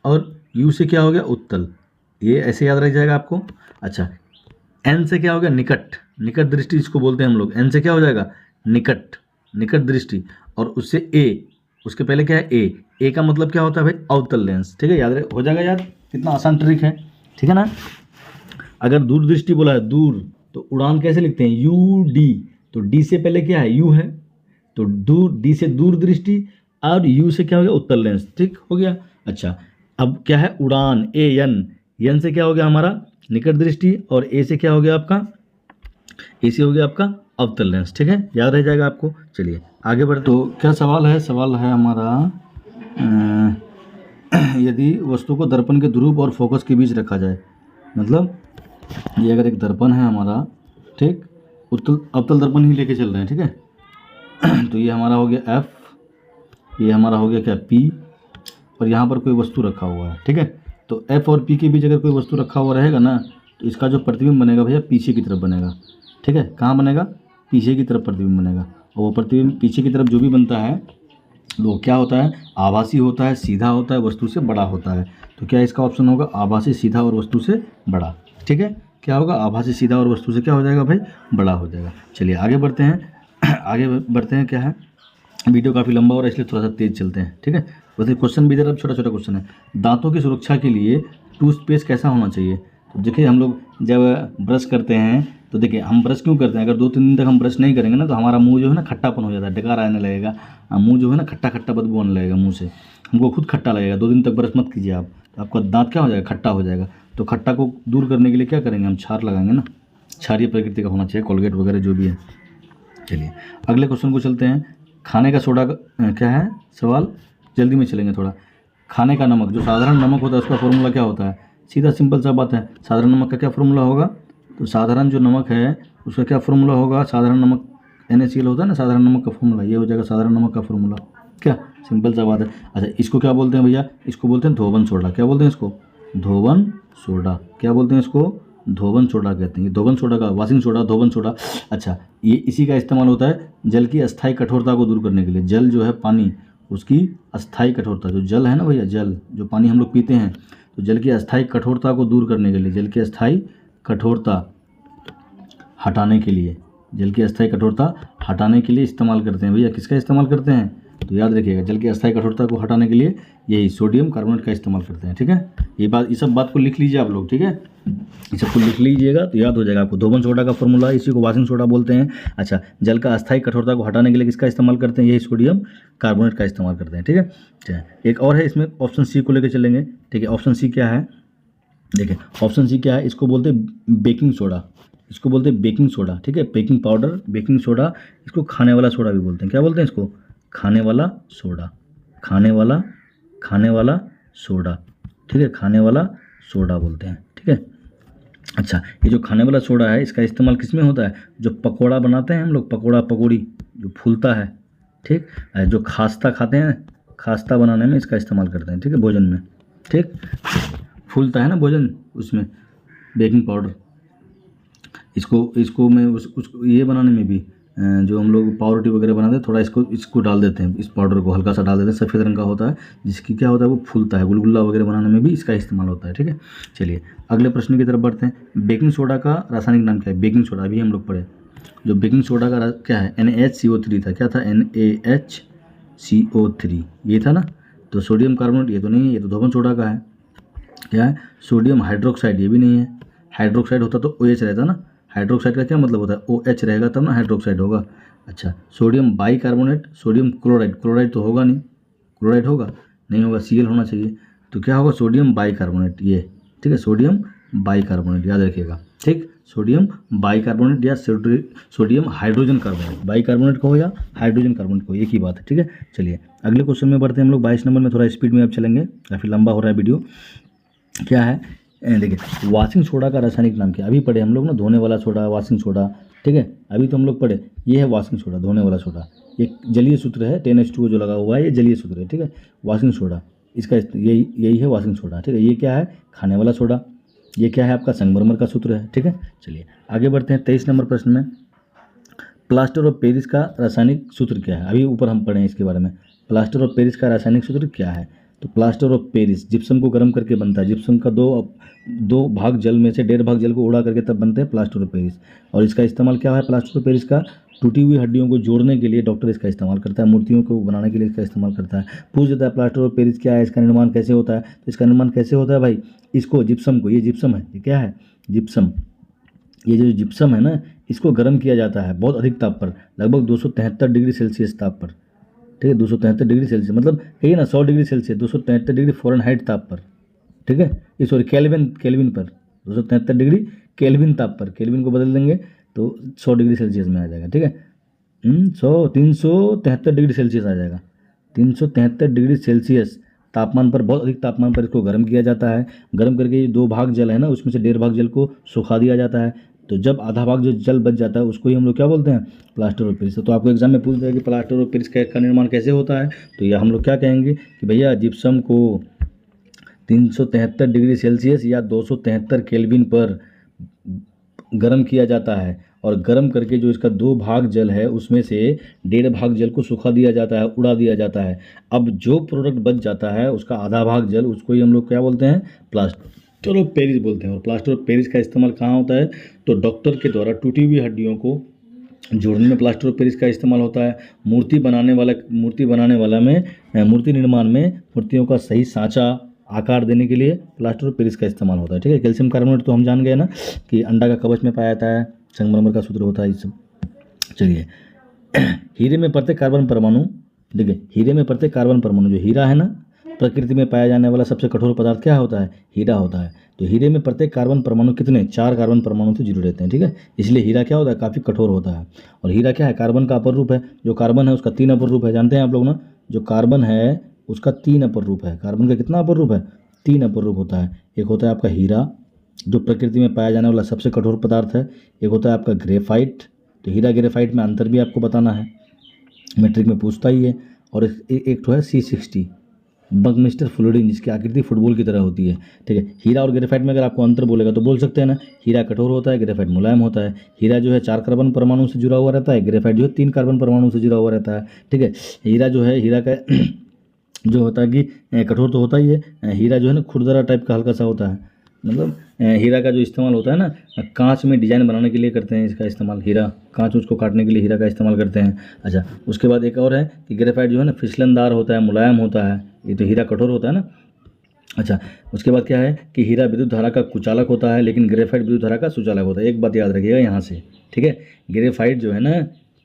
और यू से क्या हो गया? उत्तल। ये ऐसे याद रह जाएगा आपको। अच्छा, एन से क्या हो गया? निकट। निकट दृष्टि इसको बोलते हैं हम लोग। एन से क्या हो जाएगा? निकट, निकट दृष्टि। और उससे ए, उसके पहले क्या है? ए का मतलब क्या होता है भाई? अवतल लेंस, ठीक है। याद हो जाएगा यार, कितना आसान ट्रिक है, ठीक है ना। अगर दूरदृष्टि बोला है, दूर, तो उड़ान कैसे लिखते हैं? UD। तो डी से पहले क्या है? यू है, तो दूर, डी से दूरदृष्टि, और यू से क्या हो गया? उत्तल लेंस, ठीक हो गया। अच्छा, अब क्या है? उड़ान, एन से क्या हो गया हमारा? निकट दृष्टि, और ए से क्या हो गया आपका? ए से हो गया आपका अवतल लेंस, ठीक है, याद रह जाएगा आपको। चलिए आगे बढ़। तो क्या सवाल है? सवाल है हमारा, यदि वस्तु को दर्पण के ध्रुव और फोकस के बीच रखा जाए, मतलब ये अगर एक दर्पण है हमारा, ठीक, अवतल दर्पण ही लेके चल रहे हैं, ठीक है। तो ये हमारा हो गया F, ये हमारा हो गया क्या? P, और यहाँ पर कोई वस्तु रखा हुआ है, ठीक है। तो F और P के बीच अगर कोई वस्तु रखा हुआ रहेगा ना, तो इसका जो प्रतिबिंब बनेगा भैया पीछे की तरफ बनेगा, ठीक है। कहाँ बनेगा? पीछे की तरफ प्रतिबिंब बनेगा। और वो प्रतिबिंब पीछे की तरफ जो भी बनता है, वो क्या होता है? आभासी होता है, सीधा होता है, वस्तु से बड़ा होता है। तो क्या इसका ऑप्शन होगा? आभासी, सीधा और वस्तु से बड़ा, ठीक है। क्या होगा, आभासी सीधा और वस्तु से क्या हो जाएगा भाई, बड़ा हो जाएगा। चलिए आगे बढ़ते हैं आगे बढ़ते हैं। क्या है, वीडियो काफ़ी लंबा हो रहा है इसलिए थोड़ा सा तेज चलते हैं, ठीक है। वैसे क्वेश्चन भी जरा छोटा छोटा क्वेश्चन है। दांतों की सुरक्षा के लिए टूथपेस्ट कैसा होना चाहिए। तो देखिए हम लोग जब ब्रश करते हैं तो देखिए हम ब्रश क्यों करते हैं, अगर 2-3 दिन तक हम ब्रश नहीं करेंगे ना तो हमारा मुंह जो है ना खट्टापन हो जाता है, डकार आने लगेगा, मुंह जो है ना खट्टा खट्टा बदबू आने लगेगा मुंह से, हमको खुद खट्टा लगेगा। 2 दिन तक ब्रश मत कीजिए आप, तो आपका दांत क्या हो जाएगा, खट्टा हो जाएगा। तो खट्टा को दूर करने के लिए क्या करेंगे, हम छार लगाएंगे ना, क्षारीय प्रकृति का होना चाहिए, कोलगेट वगैरह जो भी है। चलिए अगले क्वेश्चन को चलते हैं। खाने का सोडा क्या है सवाल, जल्दी में चलेंगे थोड़ा। खाने का नमक, जो साधारण नमक होता है उसका फॉर्मूला क्या होता है, सीधा सिंपल सा बात है, साधारण नमक का क्या फॉर्मूला होगा। तो साधारण जो नमक है उसका क्या फॉर्मूला होगा, साधारण नमक NaCl होता है ना, साधारण नमक का फॉर्मूला ये हो जाएगा, साधारण नमक का फॉर्मूला। क्या सिंपल सा बात है। अच्छा इसको क्या बोलते हैं भैया, इसको बोलते हैं धोबन सोडा। क्या बोलते हैं इसको, धोबन सोडा। क्या बोलते हैं इसको, धोबन सोडा कहते हैं। धोबन सोडा का वाशिंग सोडा, धोबन सोडा। अच्छा ये इसी का इस्तेमाल होता है जल की अस्थायी कठोरता को दूर करने के लिए। जल जो है पानी, उसकी अस्थायी कठोरता, जो जल है ना भैया, जल जो पानी हम लोग पीते हैं, तो जल की अस्थायी कठोरता को दूर करने के लिए, जल की अस्थायी कठोरता हटाने के लिए, जल की अस्थायी कठोरता हटाने के लिए इस्तेमाल करते हैं भैया। किसका इस्तेमाल करते हैं, तो याद रखिएगा जल की अस्थायी कठोरता को हटाने के लिए यही सोडियम कार्बोनेट का इस्तेमाल करते हैं, ठीक है। ये सब बात को लिख लीजिए आप लोग, ठीक है, ये सबको लिख लीजिएगा तो याद हो जाएगा आपको। धोबन सोडा का फॉर्मूला, इसी को वाशिंग सोडा बोलते हैं। अच्छा जल का अस्थायी कठोरता को हटाने के लिए किसका इस्तेमाल करते हैं, यही सोडियम कार्बोनेट का इस्तेमाल करते हैं, ठीक है। अच्छा एक और है इसमें, ऑप्शन सी को लेकर चलेंगे, ठीक है। ऑप्शन सी क्या है, देखिए ऑप्शन सी क्या है, इसको बोलते हैं बेकिंग सोडा, इसको बोलते हैं बेकिंग सोडा, ठीक है। बेकिंग पाउडर, बेकिंग सोडा, इसको खाने वाला सोडा भी बोलते हैं। क्या बोलते हैं इसको, खाने वाला सोडा, खाने वाला सोडा, ठीक है, खाने वाला सोडा बोलते हैं, ठीक है। अच्छा ये जो खाने वाला सोडा है इसका इस्तेमाल किस में होता है, जो पकोड़ा बनाते हैं हम लोग, पकोड़ा पकौड़ी जो फूलता है, ठीक, जो खास्ता खाते हैं, खास्ता बनाने में इसका इस्तेमाल करते हैं, ठीक है, भोजन में, ठीक, फूलता है ना भोजन, उसमें बेकिंग पाउडर, इसको मैं उसको ये बनाने में भी, जो हम लोग पावरोटी वगैरह बनाते हैं, थोड़ा इसको डाल देते हैं, इस पाउडर को हल्का सा डाल देते हैं, सफ़ेद रंग का होता है, जिसकी क्या होता है वो फूलता है, गुलगुल्ला वगैरह बनाने में भी इसका इस्तेमाल होता है, ठीक है। चलिए अगले प्रश्न की तरफ बढ़ते हैं। बेकिंग सोडा का रासायनिक नाम क्या है, बेकिंग सोडा अभी हम लोग पढ़े, जो बेकिंग सोडा का क्या है, NaHCO3 था, क्या था, NaHCO3 ये था ना। तो सोडियम कार्बोनेट ये तो नहीं है, ये तो धोबन सोडा का है। क्या है, सोडियम हाइड्रोक्साइड ये भी नहीं है, हाइड्रोक्साइड होता तो OH रहता ना, हाइड्रोक्साइड का क्या मतलब होता है, OH रहेगा तब ना हाइड्रोक्साइड होगा। अच्छा sodium bicarbonate, sodium chloride, chloride तो होगा नहीं, क्लोराइड होगा नहीं होगा, Cl होना चाहिए, तो क्या होगा, सोडियम बाइकार्बोनेट ये, ठीक है, सोडियम बाइकार्बोनेट याद रखिएगा, ठीक, सोडियम बाइकार्बोनेट या सोडियम हाइड्रोजन कार्बोनेट, बाइकार्बोनेट को या हाइड्रोजन कार्बोनेट को, एक ही बात है, ठीक है। चलिए अगले क्वेश्चन में बढ़ते हैं हम लोग। 22 नंबर में थोड़ा स्पीड में अब चलेंगे, काफ़ी लंबा हो रहा है वीडियो। क्या है, देखिए वाशिंग सोडा का रासायनिक नाम क्या, अभी पढ़े हम लोग ना, धोने वाला सोडा, वाशिंग सोडा, ठीक है, अभी तो हम लोग पढ़े, ये है वाशिंग सोडा, धोने वाला सोडा, ये जलीय सूत्र है, 10H2O जो लगा हुआ है ये जलीय सूत्र है, ठीक है। वाशिंग सोडा इसका यही है वाशिंग सोडा, ठीक है। ये क्या है, खाने वाला सोडा, ये क्या है आपका संगमरमर का सूत्र है, ठीक है। चलिए आगे बढ़ते हैं 23 नंबर प्रश्न में। प्लास्टर ऑफ पेरिस का रासायनिक सूत्र क्या है, अभी ऊपर हम पढ़े हैं इसके बारे में। प्लास्टर ऑफ पेरिस का रासायनिक सूत्र क्या है, तो प्लास्टर ऑफ पेरिस जिप्सम को गर्म करके बनता है, जिप्सम का दो भाग जल में से 1.5 भाग जल को उड़ा करके तब बनते हैं प्लास्टर ऑफ पेरिस। और इसका इस्तेमाल क्या है, प्लास्टर ऑफ पेरिस का टूटी हुई हड्डियों को जोड़ने के लिए डॉक्टर इसका इस्तेमाल करता है, मूर्तियों को बनाने के लिए इसका इस्तेमाल करता है। पूछ देता है प्लास्टर ऑफ पेरिस क्या है, इसका निर्माण कैसे होता है, तो इसका निर्माण कैसे होता है भाई, इसको जिप्सम को, ये जिप्सम है, ये क्या है, जिप्सम, ये जो जिप्सम है ना, इसको गर्म किया जाता है बहुत अधिक ताप पर, लगभग 273 डिग्री सेल्सियस ताप पर, ठीक है, 273 डिग्री सेल्सियस, मतलब कहिए ना 100 डिग्री सेल्सियस, 273 डिग्री फ़ारेनहाइट ताप पर, ठीक है, ये सॉरी केल्विन पर, 273 डिग्री केल्विन ताप पर, केल्विन को बदल देंगे तो 100 डिग्री सेल्सियस में आ जाएगा, ठीक है, 373 डिग्री सेल्सियस आ जाएगा, 373 डिग्री सेल्सियस तापमान पर, बहुत अधिक तापमान पर इसको गर्म किया जाता है। गर्म करके ये 2 भाग जल है ना, उसमें से 1.5 भाग जल को सुखा दिया जाता है, तो जब आधा भाग जो जल बच जाता है उसको ही हम लोग क्या बोलते हैं, प्लास्टर ऑफ पेरिस। तो आपको एग्जाम में पूछ दिया कि प्लास्टर ऑफ पेरिस का निर्माण कैसे होता है, तो यह हम लोग क्या कहेंगे कि भैया जिप्सम को 373 डिग्री सेल्सियस या 273 केल्विन पर गर्म किया जाता है, और गर्म करके जो इसका 2 भाग जल है उसमें से 1.5 भाग जल को सुखा दिया जाता है, उड़ा दिया जाता है। अब जो प्रोडक्ट बच जाता है उसका आधा भाग जल, उसको ही हम लोग क्या बोलते हैं, ऑफ पेरिस बोलते हैं। और प्लास्टर ऑफ पेरिस का इस्तेमाल कहाँ होता है? तो डॉक्टर के द्वारा टूटी हुई हड्डियों को जोड़ने में प्लास्टर ऑफ पेरिस का इस्तेमाल होता है। मूर्ति बनाने वाला में मूर्ति निर्माण में मूर्तियों का सही सांचा आकार देने के लिए प्लास्टर ऑफ पेरिस का इस्तेमाल होता है। ठीक है। कैल्शियम कार्बोनेट तो हम जान गए ना कि अंडा का कवच में पाया जाता है, संगमरमर का सूत्र होता है, ये सब। चलिए, हीरे में प्रत्येक कार्बन परमाणु, देखिए हीरे में प्रत्येक कार्बन परमाणु, जो हीरा है ना, प्रकृति में पाया जाने वाला सबसे कठोर पदार्थ क्या होता है? हीरा होता है। तो हीरे में प्रत्येक कार्बन परमाणु कितने? 4 कार्बन परमाणु से जुड़े रहते हैं। ठीक है। इसलिए हीरा क्या होता है? काफ़ी कठोर होता है। और हीरा क्या है? कार्बन का अपर रूप है। जो कार्बन है उसका 3 अपर रूप है, जानते हैं आप लोग ना। जो कार्बन है उसका 3 अपर रूप है। कार्बन का कितना अपर रूप है? 3 अपर रूप होता है। एक होता है आपका हीरा, जो प्रकृति में पाया जाने वाला सबसे कठोर पदार्थ है। एक होता है आपका ग्रेफाइट। तो हीरा ग्रेफाइट में अंतर भी आपको बताना है, मैट्रिक में पूछता ही है। और एक तो है C60 बकमिस्टर फ्लोरीन, जिसकी आकृति फुटबॉल की तरह होती है। ठीक है। हीरा और ग्रेफाइट में अगर आपको अंतर बोलेगा तो बोल सकते हैं ना, हीरा कठोर होता है, ग्रेफाइट मुलायम होता है। हीरा जो है 4 कार्बन परमाणु से जुड़ा हुआ रहता है, ग्रेफाइट जो है 3 कार्बन परमाणु से जुड़ा हुआ रहता है। ठीक है। हीरा जो है, हीरा का जो होता है कि कठोर तो होता ही है। हीरा जो है ना खुरदरा टाइप का हल्का सा होता है। मतलब हीरा का जो इस्तेमाल होता है ना, कांच में डिजाइन बनाने के लिए करते हैं इसका इस्तेमाल। हीरा कांच उसको काटने के लिए हीरा का इस्तेमाल करते हैं। अच्छा, उसके बाद एक और है कि ग्रेफाइट जो है ना फिसलनदार होता है, मुलायम होता है। ये तो हीरा कठोर होता है ना। अच्छा, उसके बाद क्या है कि हीरा विद्युत धारा का कुचालक होता है, लेकिन ग्रेफाइट विद्युत धारा का सुचालक होता है। एक बात याद रखिएगा यहाँ से। ठीक है। ग्रेफाइट जो है ना,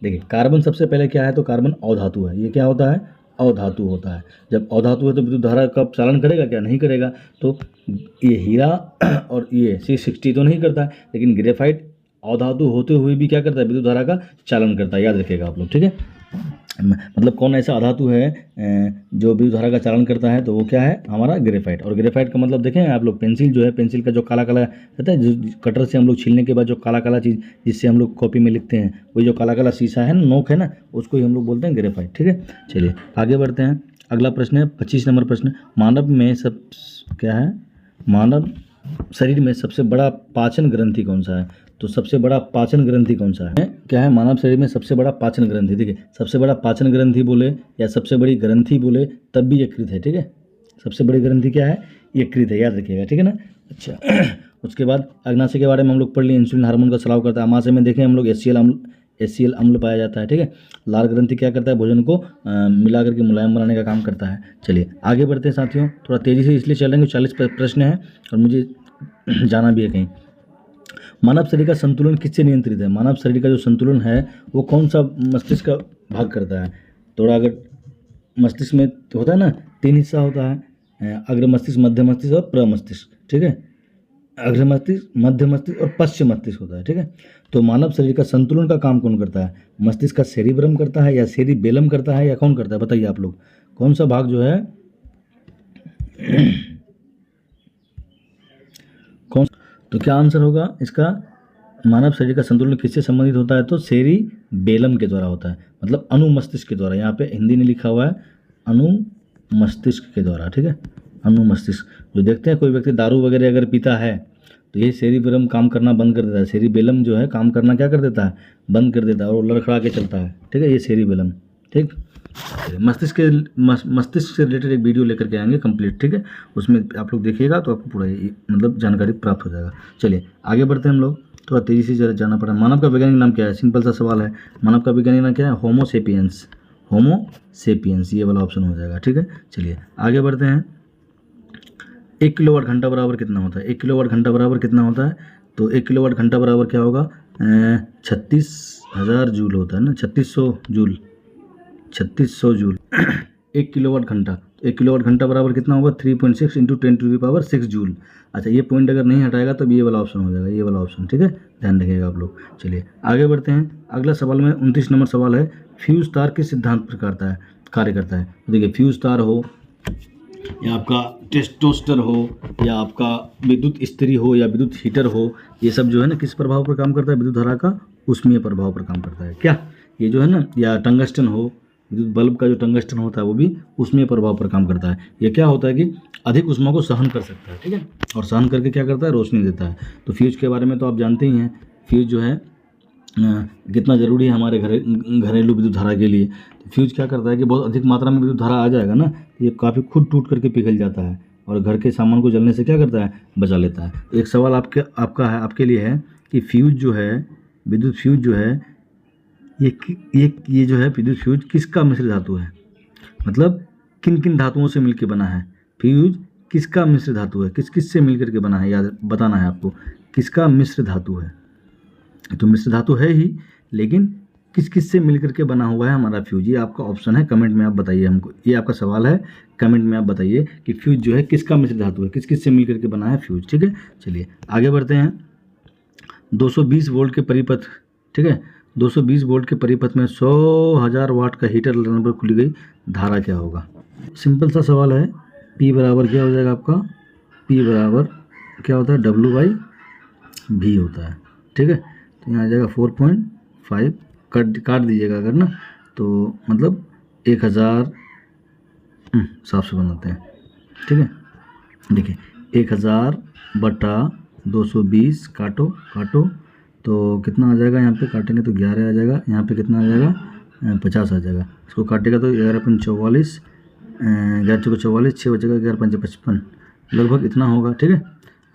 देखिए कार्बन सबसे पहले क्या है? तो कार्बन अधातु है। ये क्या होता है? अधातु होता है। जब अधातु है तो विद्युत धारा का चालन करेगा क्या? नहीं करेगा। तो ये हीरा और ये C60 तो नहीं करता है, लेकिन ग्रेफाइट अधातु होते हुए भी क्या करता है? विद्युत धारा का चालन करता है। याद रखिएगा आप लोग। ठीक है। मतलब कौन ऐसा अधातु है जो विद्युत धारा का चालन करता है? तो वो क्या है? हमारा ग्रेफाइट। और ग्रेफाइट का मतलब देखें आप लोग, पेंसिल जो है, पेंसिल का जो काला काला रहता है, जो कटर से हम लोग छीलने के बाद जो काला काला चीज़ जिससे हम लोग कॉपी में लिखते हैं, वही जो काला काला शीशा है ना, नोक है ना, उसको ही हम लोग बोलते हैं ग्रेफाइट। ठीक है। चलिए आगे बढ़ते हैं। अगला प्रश्न है 25 नंबर प्रश्न। मानव में सब क्या है? मानव शरीर में सबसे बड़ा पाचन ग्रंथि कौन सा है? तो सबसे बड़ा पाचन ग्रंथि कौन सा है? क्या है? मानव शरीर में सबसे बड़ा पाचन ग्रंथि। देखिए, सबसे बड़ा पाचन ग्रंथि बोले या सबसे बड़ी ग्रंथि बोले तब भी यकृत है। ठीक है। सबसे बड़ी ग्रंथि क्या है? यकृत है। याद रखिएगा। ठीक है ना। अच्छा, उसके बाद अग्नाशय के बारे में हम लोग पढ़ लिए। इंसुलिन हार्मोन का स्राव करता है। अमाशय में देखें हम लोग HCl अम्ल पाया जाता है। ठीक है। लाल ग्रंथि क्या करता है? भोजन को मिला करके मुलायम बनाने का काम करता है। चलिए आगे बढ़ते हैं साथियों। थोड़ा तेज़ी से इसलिए चलेंगे, 40 प्रश्न हैं और मुझे जाना भी है कहीं। मानव शरीर का संतुलन किससे नियंत्रित है? मानव शरीर का जो संतुलन है वो कौन सा मस्तिष्क का भाग करता है? थोड़ा अगर मस्तिष्क में होता है ना, 3 हिस्सा होता है, अग्र मस्तिष्क, मध्य मस्तिष्क और प्रमस्तिष्क। ठीक है। अग्र मस्तिष्क, मध्य मस्तिष्क और पश्चिम मस्तिष्क होता है। ठीक है। तो मानव शरीर का संतुलन का काम कौन करता है? मस्तिष्क का सेरिब्रम करता है या सेरिबेलम करता है या कौन करता है? बताइए आप लोग, कौन सा भाग जो है कौन? तो क्या आंसर होगा इसका? मानव शरीर का संतुलन किससे संबंधित होता है? तो सेरिबेलम के द्वारा होता है, मतलब अनुमस्तिष्क के द्वारा। यहाँ पे हिंदी में लिखा हुआ है अनुमस्तिष्क के द्वारा। ठीक है। अनुमस्तिष्क। जो देखते हैं कोई व्यक्ति दारू वगैरह अगर पीता है तो ये सेरिबेलम काम करना बंद कर देता है। सेरिबेलम जो है काम करना क्या कर देता है? बंद कर देता है, और लड़खड़ा के चलता है। ठीक है। ये सेरिबेलम। ठीक। मस्तिष्क से रिलेटेड एक वीडियो लेकर के आएंगे कंप्लीट। ठीक है। उसमें आप लोग देखिएगा तो आपको पूरा मतलब जानकारी प्राप्त हो जाएगा। चलिए आगे बढ़ते हैं हम लोग। थोड़ा तेज़ी से जरा जाना पड़ा। मानव का वैज्ञानिक नाम क्या है? सिंपल सा सवाल है। मानव का वैज्ञानिक नाम क्या है? होमो सेपियंस। होमो सेपियंस, ये वाला ऑप्शन हो जाएगा। ठीक है। चलिए आगे बढ़ते हैं। 1 किलोवाट घंटा बराबर कितना होता है? 1 किलोवाट घंटा बराबर कितना होता है? तो 1 किलोवाट घंटा बराबर क्या होगा? 36,000 जूल होता है ना, 3600 जूल। 3600 जूल 1 किलोवाट घंटा। 1 किलोवाट घंटा बराबर कितना होगा? 3.6 × 10⁻⁶ जूल। अच्छा, ये पॉइंट अगर नहीं हटाएगा तो ये वाला ऑप्शन हो जाएगा, ये वाला ऑप्शन। ठीक है। ध्यान रखिएगा आप लोग। चलिए आगे बढ़ते हैं। अगला सवाल में 29 नंबर सवाल है। फ्यूज तार किस सिद्धांत पर कार्य करता है? तो देखिए, फ्यूज तार हो या आपका टेस्टोस्टर हो या आपका विद्युत इस्त्री हो या विद्युत हीटर हो, ये सब जो है ना किस प्रभाव पर काम करता है? विद्युत धारा का उष्मीय प्रभाव पर काम करता है। क्या ये जो है ना, या टंगस्टन हो, विद्युत बल्ब का जो टंगस्टन होता है वो भी उष्मीय प्रभाव पर काम करता है। ये क्या होता है कि अधिक उष्मा को सहन कर सकता है। ठीक है। और सहन करके क्या करता है? रोशनी देता है। तो फ्यूज के बारे में तो आप जानते ही हैं, फ्यूज जो है कितना ज़रूरी है हमारे घरेलू विद्युत धारा के लिए। तो फ्यूज क्या करता है कि बहुत अधिक मात्रा में विद्युत धारा आ जाएगा ना, ये काफ़ी खुद टूट करके पिघल जाता है। और घर के सामान को जलने से क्या करता है, बचा लेता है। एक सवाल आपके लिए है कि फ्यूज जो है, विद्युत फ्यूज जो है, ये जो है विद्युत फ्यूज किसका मिश्र धातु है, मतलब किन किन धातुओं से मिलकर बना है। फ्यूज किसका मिश्र धातु है, किस किस से मिलकर के बना है, याद बताना है आपको, किसका मिश्र धातु है। तो मिश्र धातु है ही, लेकिन किस किस से मिलकर के बना हुआ है हमारा फ्यूज। ये आपका ऑप्शन है, कमेंट में आप बताइए हमको, ये आपका सवाल है, कमेंट में आप बताइए कि फ्यूज जो है किसका मिश्र धातु है, किस किस से मिलकर के बना है फ्यूज। ठीक है, चलिए आगे बढ़ते हैं। 220 वोल्ट के परिपथ, ठीक है, 220 वोल्ट के परिपथ में 100,000 वाट का हीटर लगाने पर खुली गई धारा क्या होगा। सिंपल सा सवाल है। P बराबर क्या हो जाएगा आपका, P बराबर क्या होता है, W/V होता है। ठीक है, तो यहाँ आ जाएगा 4.5, काट दीजिएगा अगर ना, तो मतलब 1000, साफ से बनाते हैं। ठीक है, देखिए 1000/220 काटो तो कितना आ जाएगा, यहाँ पे काटेंगे तो 11 आ जाएगा, यहाँ पे कितना आ जाएगा, 50 आ जाएगा। इसको काटेगा तो 11×44, 11×44, 6 बचेगा, 11×5 = 55, लगभग इतना होगा। ठीक है,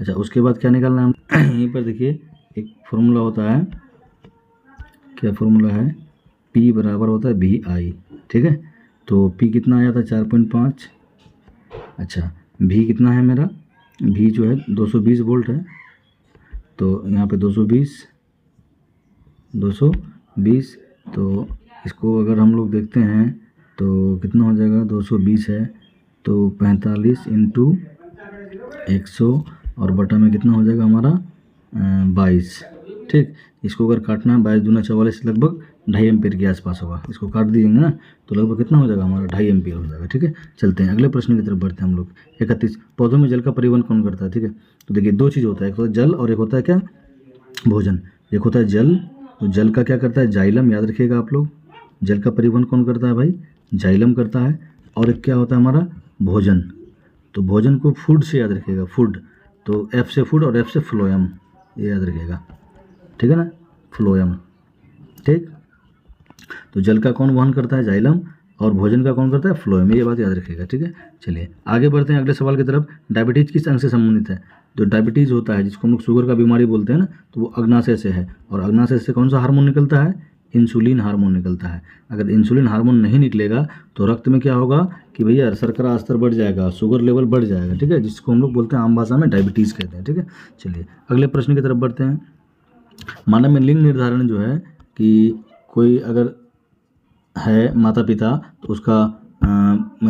अच्छा उसके बाद क्या निकालना है हम यहीं पर देखिए एक फॉर्मूला होता है, क्या फॉर्मूला है, P बराबर होता है VI। ठीक है, तो P कितना आया था, 4.5। अच्छा V कितना है मेरा, V जो है 220 वोल्ट है, तो यहाँ पे 220, तो इसको अगर हम लोग देखते हैं तो कितना हो जाएगा, 220 है तो 45 × 100 और बटा में कितना हो जाएगा हमारा 22। ठीक, इसको अगर काटना है 22 दूना 44, लगभग 2.5 एम्पीयर के आसपास होगा। इसको काट दीजिएंगे ना तो लगभग कितना हो जाएगा हमारा, 2.5 एम्पीयर हो जाएगा। ठीक है, चलते हैं अगले प्रश्न की तरफ बढ़ते हैं हम लोग। 31, पौधों में जल का परिवहन कौन करता है। ठीक है, तो देखिए दो चीज़ होता है, एक होता है जल और एक होता है क्या, भोजन। एक होता है जल, तो जल का क्या करता है, जाइलम, याद रखिएगा आप लोग, जल का परिवहन कौन करता है भाई, जाइलम करता है। और एक क्या होता है हमारा, भोजन, तो भोजन को फूड से याद रखिएगा, फूड, तो F से फूड और F से फ्लोएम, ये याद रखिएगा। ठीक है ना, फ्लोएम। ठीक, तो जल का कौन वहन करता है, जाइलम, और भोजन का कौन करता है, फ्लोएम, ये बात याद रखिएगा। ठीक है, चलिए आगे बढ़ते हैं अगले सवाल की तरफ। डायबिटीज किस अंग से संबंधित है। जो डायबिटीज़ होता है, जिसको हम लोग शुगर का बीमारी बोलते हैं ना, तो वो अग्नाशय से है। और अग्नाशय से कौन सा हार्मोन निकलता है, इंसुलिन हार्मोन निकलता है। अगर इंसुलिन हार्मोन नहीं निकलेगा तो रक्त में क्या होगा कि भैया शर्करा स्तर बढ़ जाएगा, शुगर लेवल बढ़ जाएगा। ठीक है, जिसको हम लोग बोलते हैं आम भाषा में डायबिटीज़ कहते हैं। ठीक है, चलिए अगले प्रश्न की तरफ बढ़ते हैं। मानव में लिंग निर्धारण जो है कि कोई अगर है माता पिता, तो उसका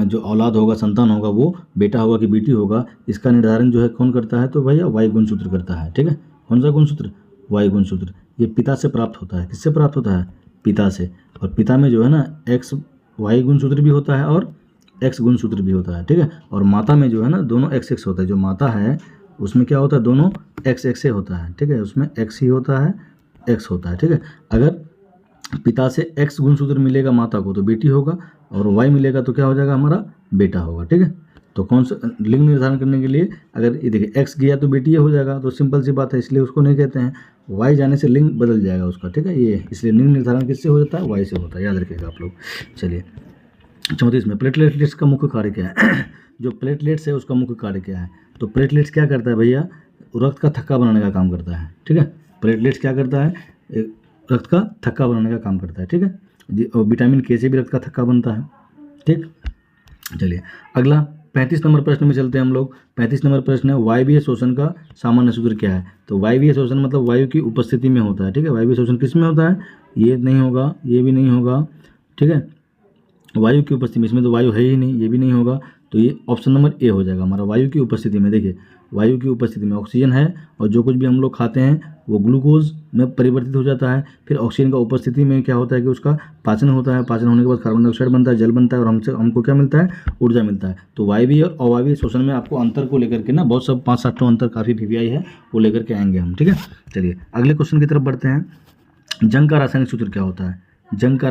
जो औलाद होगा, संतान होगा, वो बेटा होगा कि बेटी होगा, इसका निर्धारण जो है कौन करता है, तो भैया वाई गुणसूत्र करता है। ठीक है, कौन सा गुणसूत्र, वाई गुणसूत्र। ये पिता से प्राप्त होता है, किससे प्राप्त होता है, पिता से। और पिता में जो है ना एक्स वाई गुणसूत्र भी होता है और एक्स गुणसूत्र भी होता है। ठीक है, और माता में जो है ना दोनों एक्स एक्स होता है। जो माता है उसमें क्या होता है, दोनों एक्स एक्स से होता है। ठीक है, उसमें एक्स ही होता है, एक्स होता है। ठीक है, अगर पिता से एक्स गुणसूत्र मिलेगा माता को तो बेटी होगा, और वाई मिलेगा तो क्या हो जाएगा हमारा, बेटा होगा। ठीक है, तो कौन सा लिंग निर्धारण करने के लिए, अगर ये देखिए एक्स गया तो बेटी हो जाएगा, तो सिंपल सी बात है, इसलिए उसको नहीं कहते हैं। वाई जाने से लिंग बदल जाएगा उसका। ठीक है, ये इसलिए लिंग निर्धारण किससे हो जाता है, वाई से होता है, याद रखिएगा आप लोग। चलिए 34 में प्लेटलेट्स का मुख्य कार्य क्या है। जो प्लेटलेट्स है उसका मुख्य कार्य क्या है, तो प्लेटलेट्स क्या करता है भैया, रक्त का थक्का बनाने का काम करता है। ठीक है, प्लेटलेट्स क्या करता है, रक्त का थक्का बनाने का काम करता है। ठीक है, और विटामिन के से भी रक्त का थक्का बनता है। ठीक, चलिए अगला 35 नंबर प्रश्न में चलते हैं हम लोग। 35 नंबर प्रश्न है, वायवीय शोषण का सामान्य सूत्र क्या है। तो वायवीय शोषण मतलब वायु की उपस्थिति में होता है। ठीक है, वायवीय शोषण किस में होता है, ये नहीं होगा, ये भी नहीं होगा। ठीक है, वायु की उपस्थिति में, इसमें तो वायु है ही नहीं, ये भी नहीं होगा, तो ये ऑप्शन नंबर ए हो जाएगा हमारा, वायु की उपस्थिति में। देखिए वायु की उपस्थिति में ऑक्सीजन है, और जो कुछ भी हम लोग खाते हैं वो ग्लूकोज में परिवर्तित हो जाता है। फिर ऑक्सीजन का उपस्थिति में क्या होता है कि उसका पाचन होता है, पाचन होने के बाद कार्बन डाइऑक्साइड बनता है, जल बनता है, और हमको क्या मिलता है, ऊर्जा मिलता है। तो वायवीय और अवायवीय शोषण में आपको अंतर को लेकर के ना बहुत सब 5-7 अंतर काफ़ी वीवीआई है, वो लेकर के आएंगे हम। ठीक है, चलिए अगले क्वेश्चन की तरफ बढ़ते हैं। जंग का रासायनिक सूत्र क्या होता है, जंग का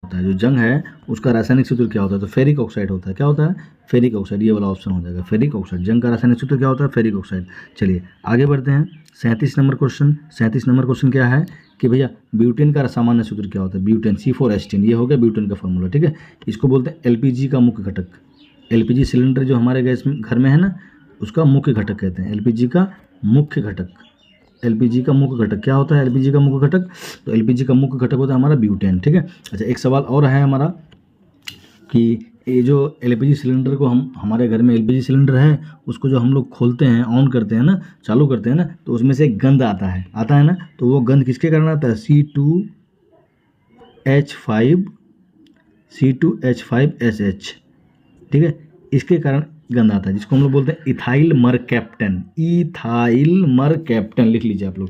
होता है, जो जंग है उसका रासायनिक सूत्र क्या होता है, तो फेरिक ऑक्साइड होता है। क्या होता है, फेरिक ऑक्साइड, ये वाला ऑप्शन हो जाएगा, फेरिक ऑक्साइड। जंग का रासायनिक सूत्र क्या होता है, फेरिक ऑक्साइड। चलिए आगे बढ़ते हैं। 37 नंबर क्वेश्चन। 37 नंबर क्वेश्चन क्या है कि भैया ब्यूटेन का सामान्य सूत्र क्या होता है, ब्यूटेन, C4H10, ये हो गया ब्यूटेन का फॉर्मूला। ठीक है, इसको बोलते हैं LPG का मुख्य घटक। एलपीजी सिलेंडर जो हमारे गैस में घर में है ना, उसका मुख्य घटक कहते हैं। एलपीजी का मुख्य घटक, एलपीजी का मुख्य घटक क्या होता है? एलपीजी का मुख्य घटक, तो एलपीजी का मुख्य घटक होता है हमारा ब्यूटेन। ठीक है। अच्छा, एक सवाल और है हमारा कि ये जो एलपीजी सिलेंडर को हम, हमारे घर में एलपीजी सिलेंडर है, उसको जो हम लोग खोलते हैं, ऑन करते हैं ना, चालू करते हैं ना, तो उसमें से एक गंध आता है ना, तो वो गंध किसके कारण आता है? C2H5SH। ठीक है, इसके कारण गंध आता है, जिसको हम लोग बोलते हैं इथाइल मरकैप्टन। इथाइल मरकैप्टन लिख लीजिए आप लोग,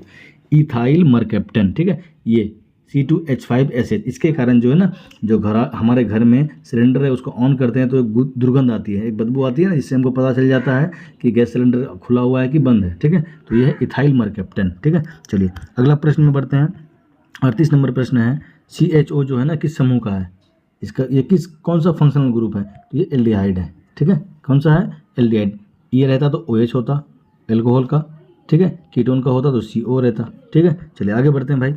इथाइल मरकैप्टन। ठीक है, ये C2H5SH, इसके कारण जो है ना, जो हमारे घर में सिलेंडर है उसको ऑन करते हैं तो एक दुर्गंध आती है, एक बदबू आती है ना, जिससे हमको पता चल जाता है कि गैस सिलेंडर खुला हुआ है कि बंद है। ठीक है, तो ये है इथाइल मरकैप्टन। ठीक है, चलिए अगला प्रश्न में बढ़ते हैं। 38 नंबर प्रश्न है, CHO जो है ना किस समूह का है? इसका ये कौन सा फंक्शनल ग्रुप है? तो ये एल्डिहाइड है। ठीक है, कौन सा है? एल्डिहाइड। ये रहता तो OH होता एल्कोहल का। ठीक है, कीटोन का होता तो CO रहता। ठीक है, चलिए आगे बढ़ते हैं भाई।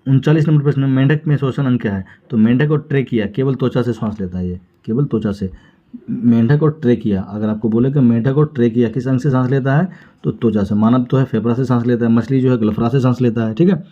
39 नंबर प्रश्न, मेंढक में श्वसन अंग क्या है? तो मेंढक और ट्रेकिया, केवल त्वचा से सांस लेता है, ये केवल त्वचा से। मेंढक और ट्रेकिया, अगर आपको बोले कि मेंढक और ट्रेकिया किस अंग से सांस लेता है, तो त्वचा से। मानव तो है फेफड़ा से सांस लेता है, मछली जो है गलफड़ा से सांस लेता है। ठीक है,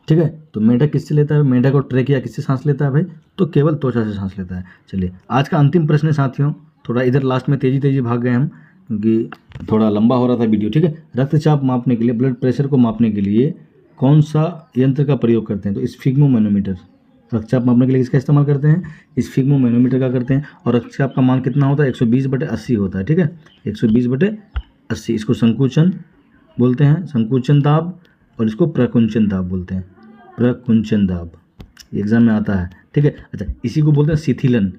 ठीक है, तो मेंढक किससे लेता है? मेंढक और ट्रेकिया किससे सांस लेता है भाई? तो केवल त्वचा से सांस लेता है। चलिए आज का अंतिम प्रश्न है साथियों, थोड़ा इधर लास्ट में तेजी भाग गए हम क्योंकि थोड़ा लंबा हो रहा था वीडियो। ठीक है, रक्तचाप मापने के लिए, ब्लड प्रेशर को मापने के लिए कौन सा यंत्र का प्रयोग करते हैं? तो स्फिग्मोमैनोमीटर। रक्तचाप मापने के लिए किसका इस्तेमाल करते हैं? स्फिग्मोमैनोमीटर का करते हैं। और रक्तचाप का मान कितना होता है? 120/80 होता है। ठीक है, 120/80। इसको संकुचन बोलते हैं, संकुचन दाब, और इसको प्रकुंचन दाब बोलते हैं, प्रकुंचन दाब, एग्जाम में आता है। ठीक है, अच्छा इसी को बोलते हैं शिथिलन।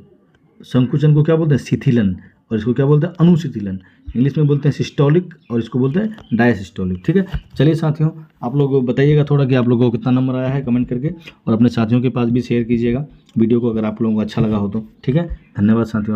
संकुचन को क्या बोलते हैं? शिथिलन। और इसको क्या बोलते हैं? अनुशिथिलन। इंग्लिश में बोलते हैं सिस्टोलिक, और इसको बोलते हैं डायसिस्टोलिक। ठीक है, चलिए साथियों आप लोग बताइएगा थोड़ा कि आप लोगों को कितना नंबर आया है कमेंट करके, और अपने साथियों के पास भी शेयर कीजिएगा वीडियो को अगर आप लोगों को अच्छा लगा हो तो। ठीक है, धन्यवाद साथियों।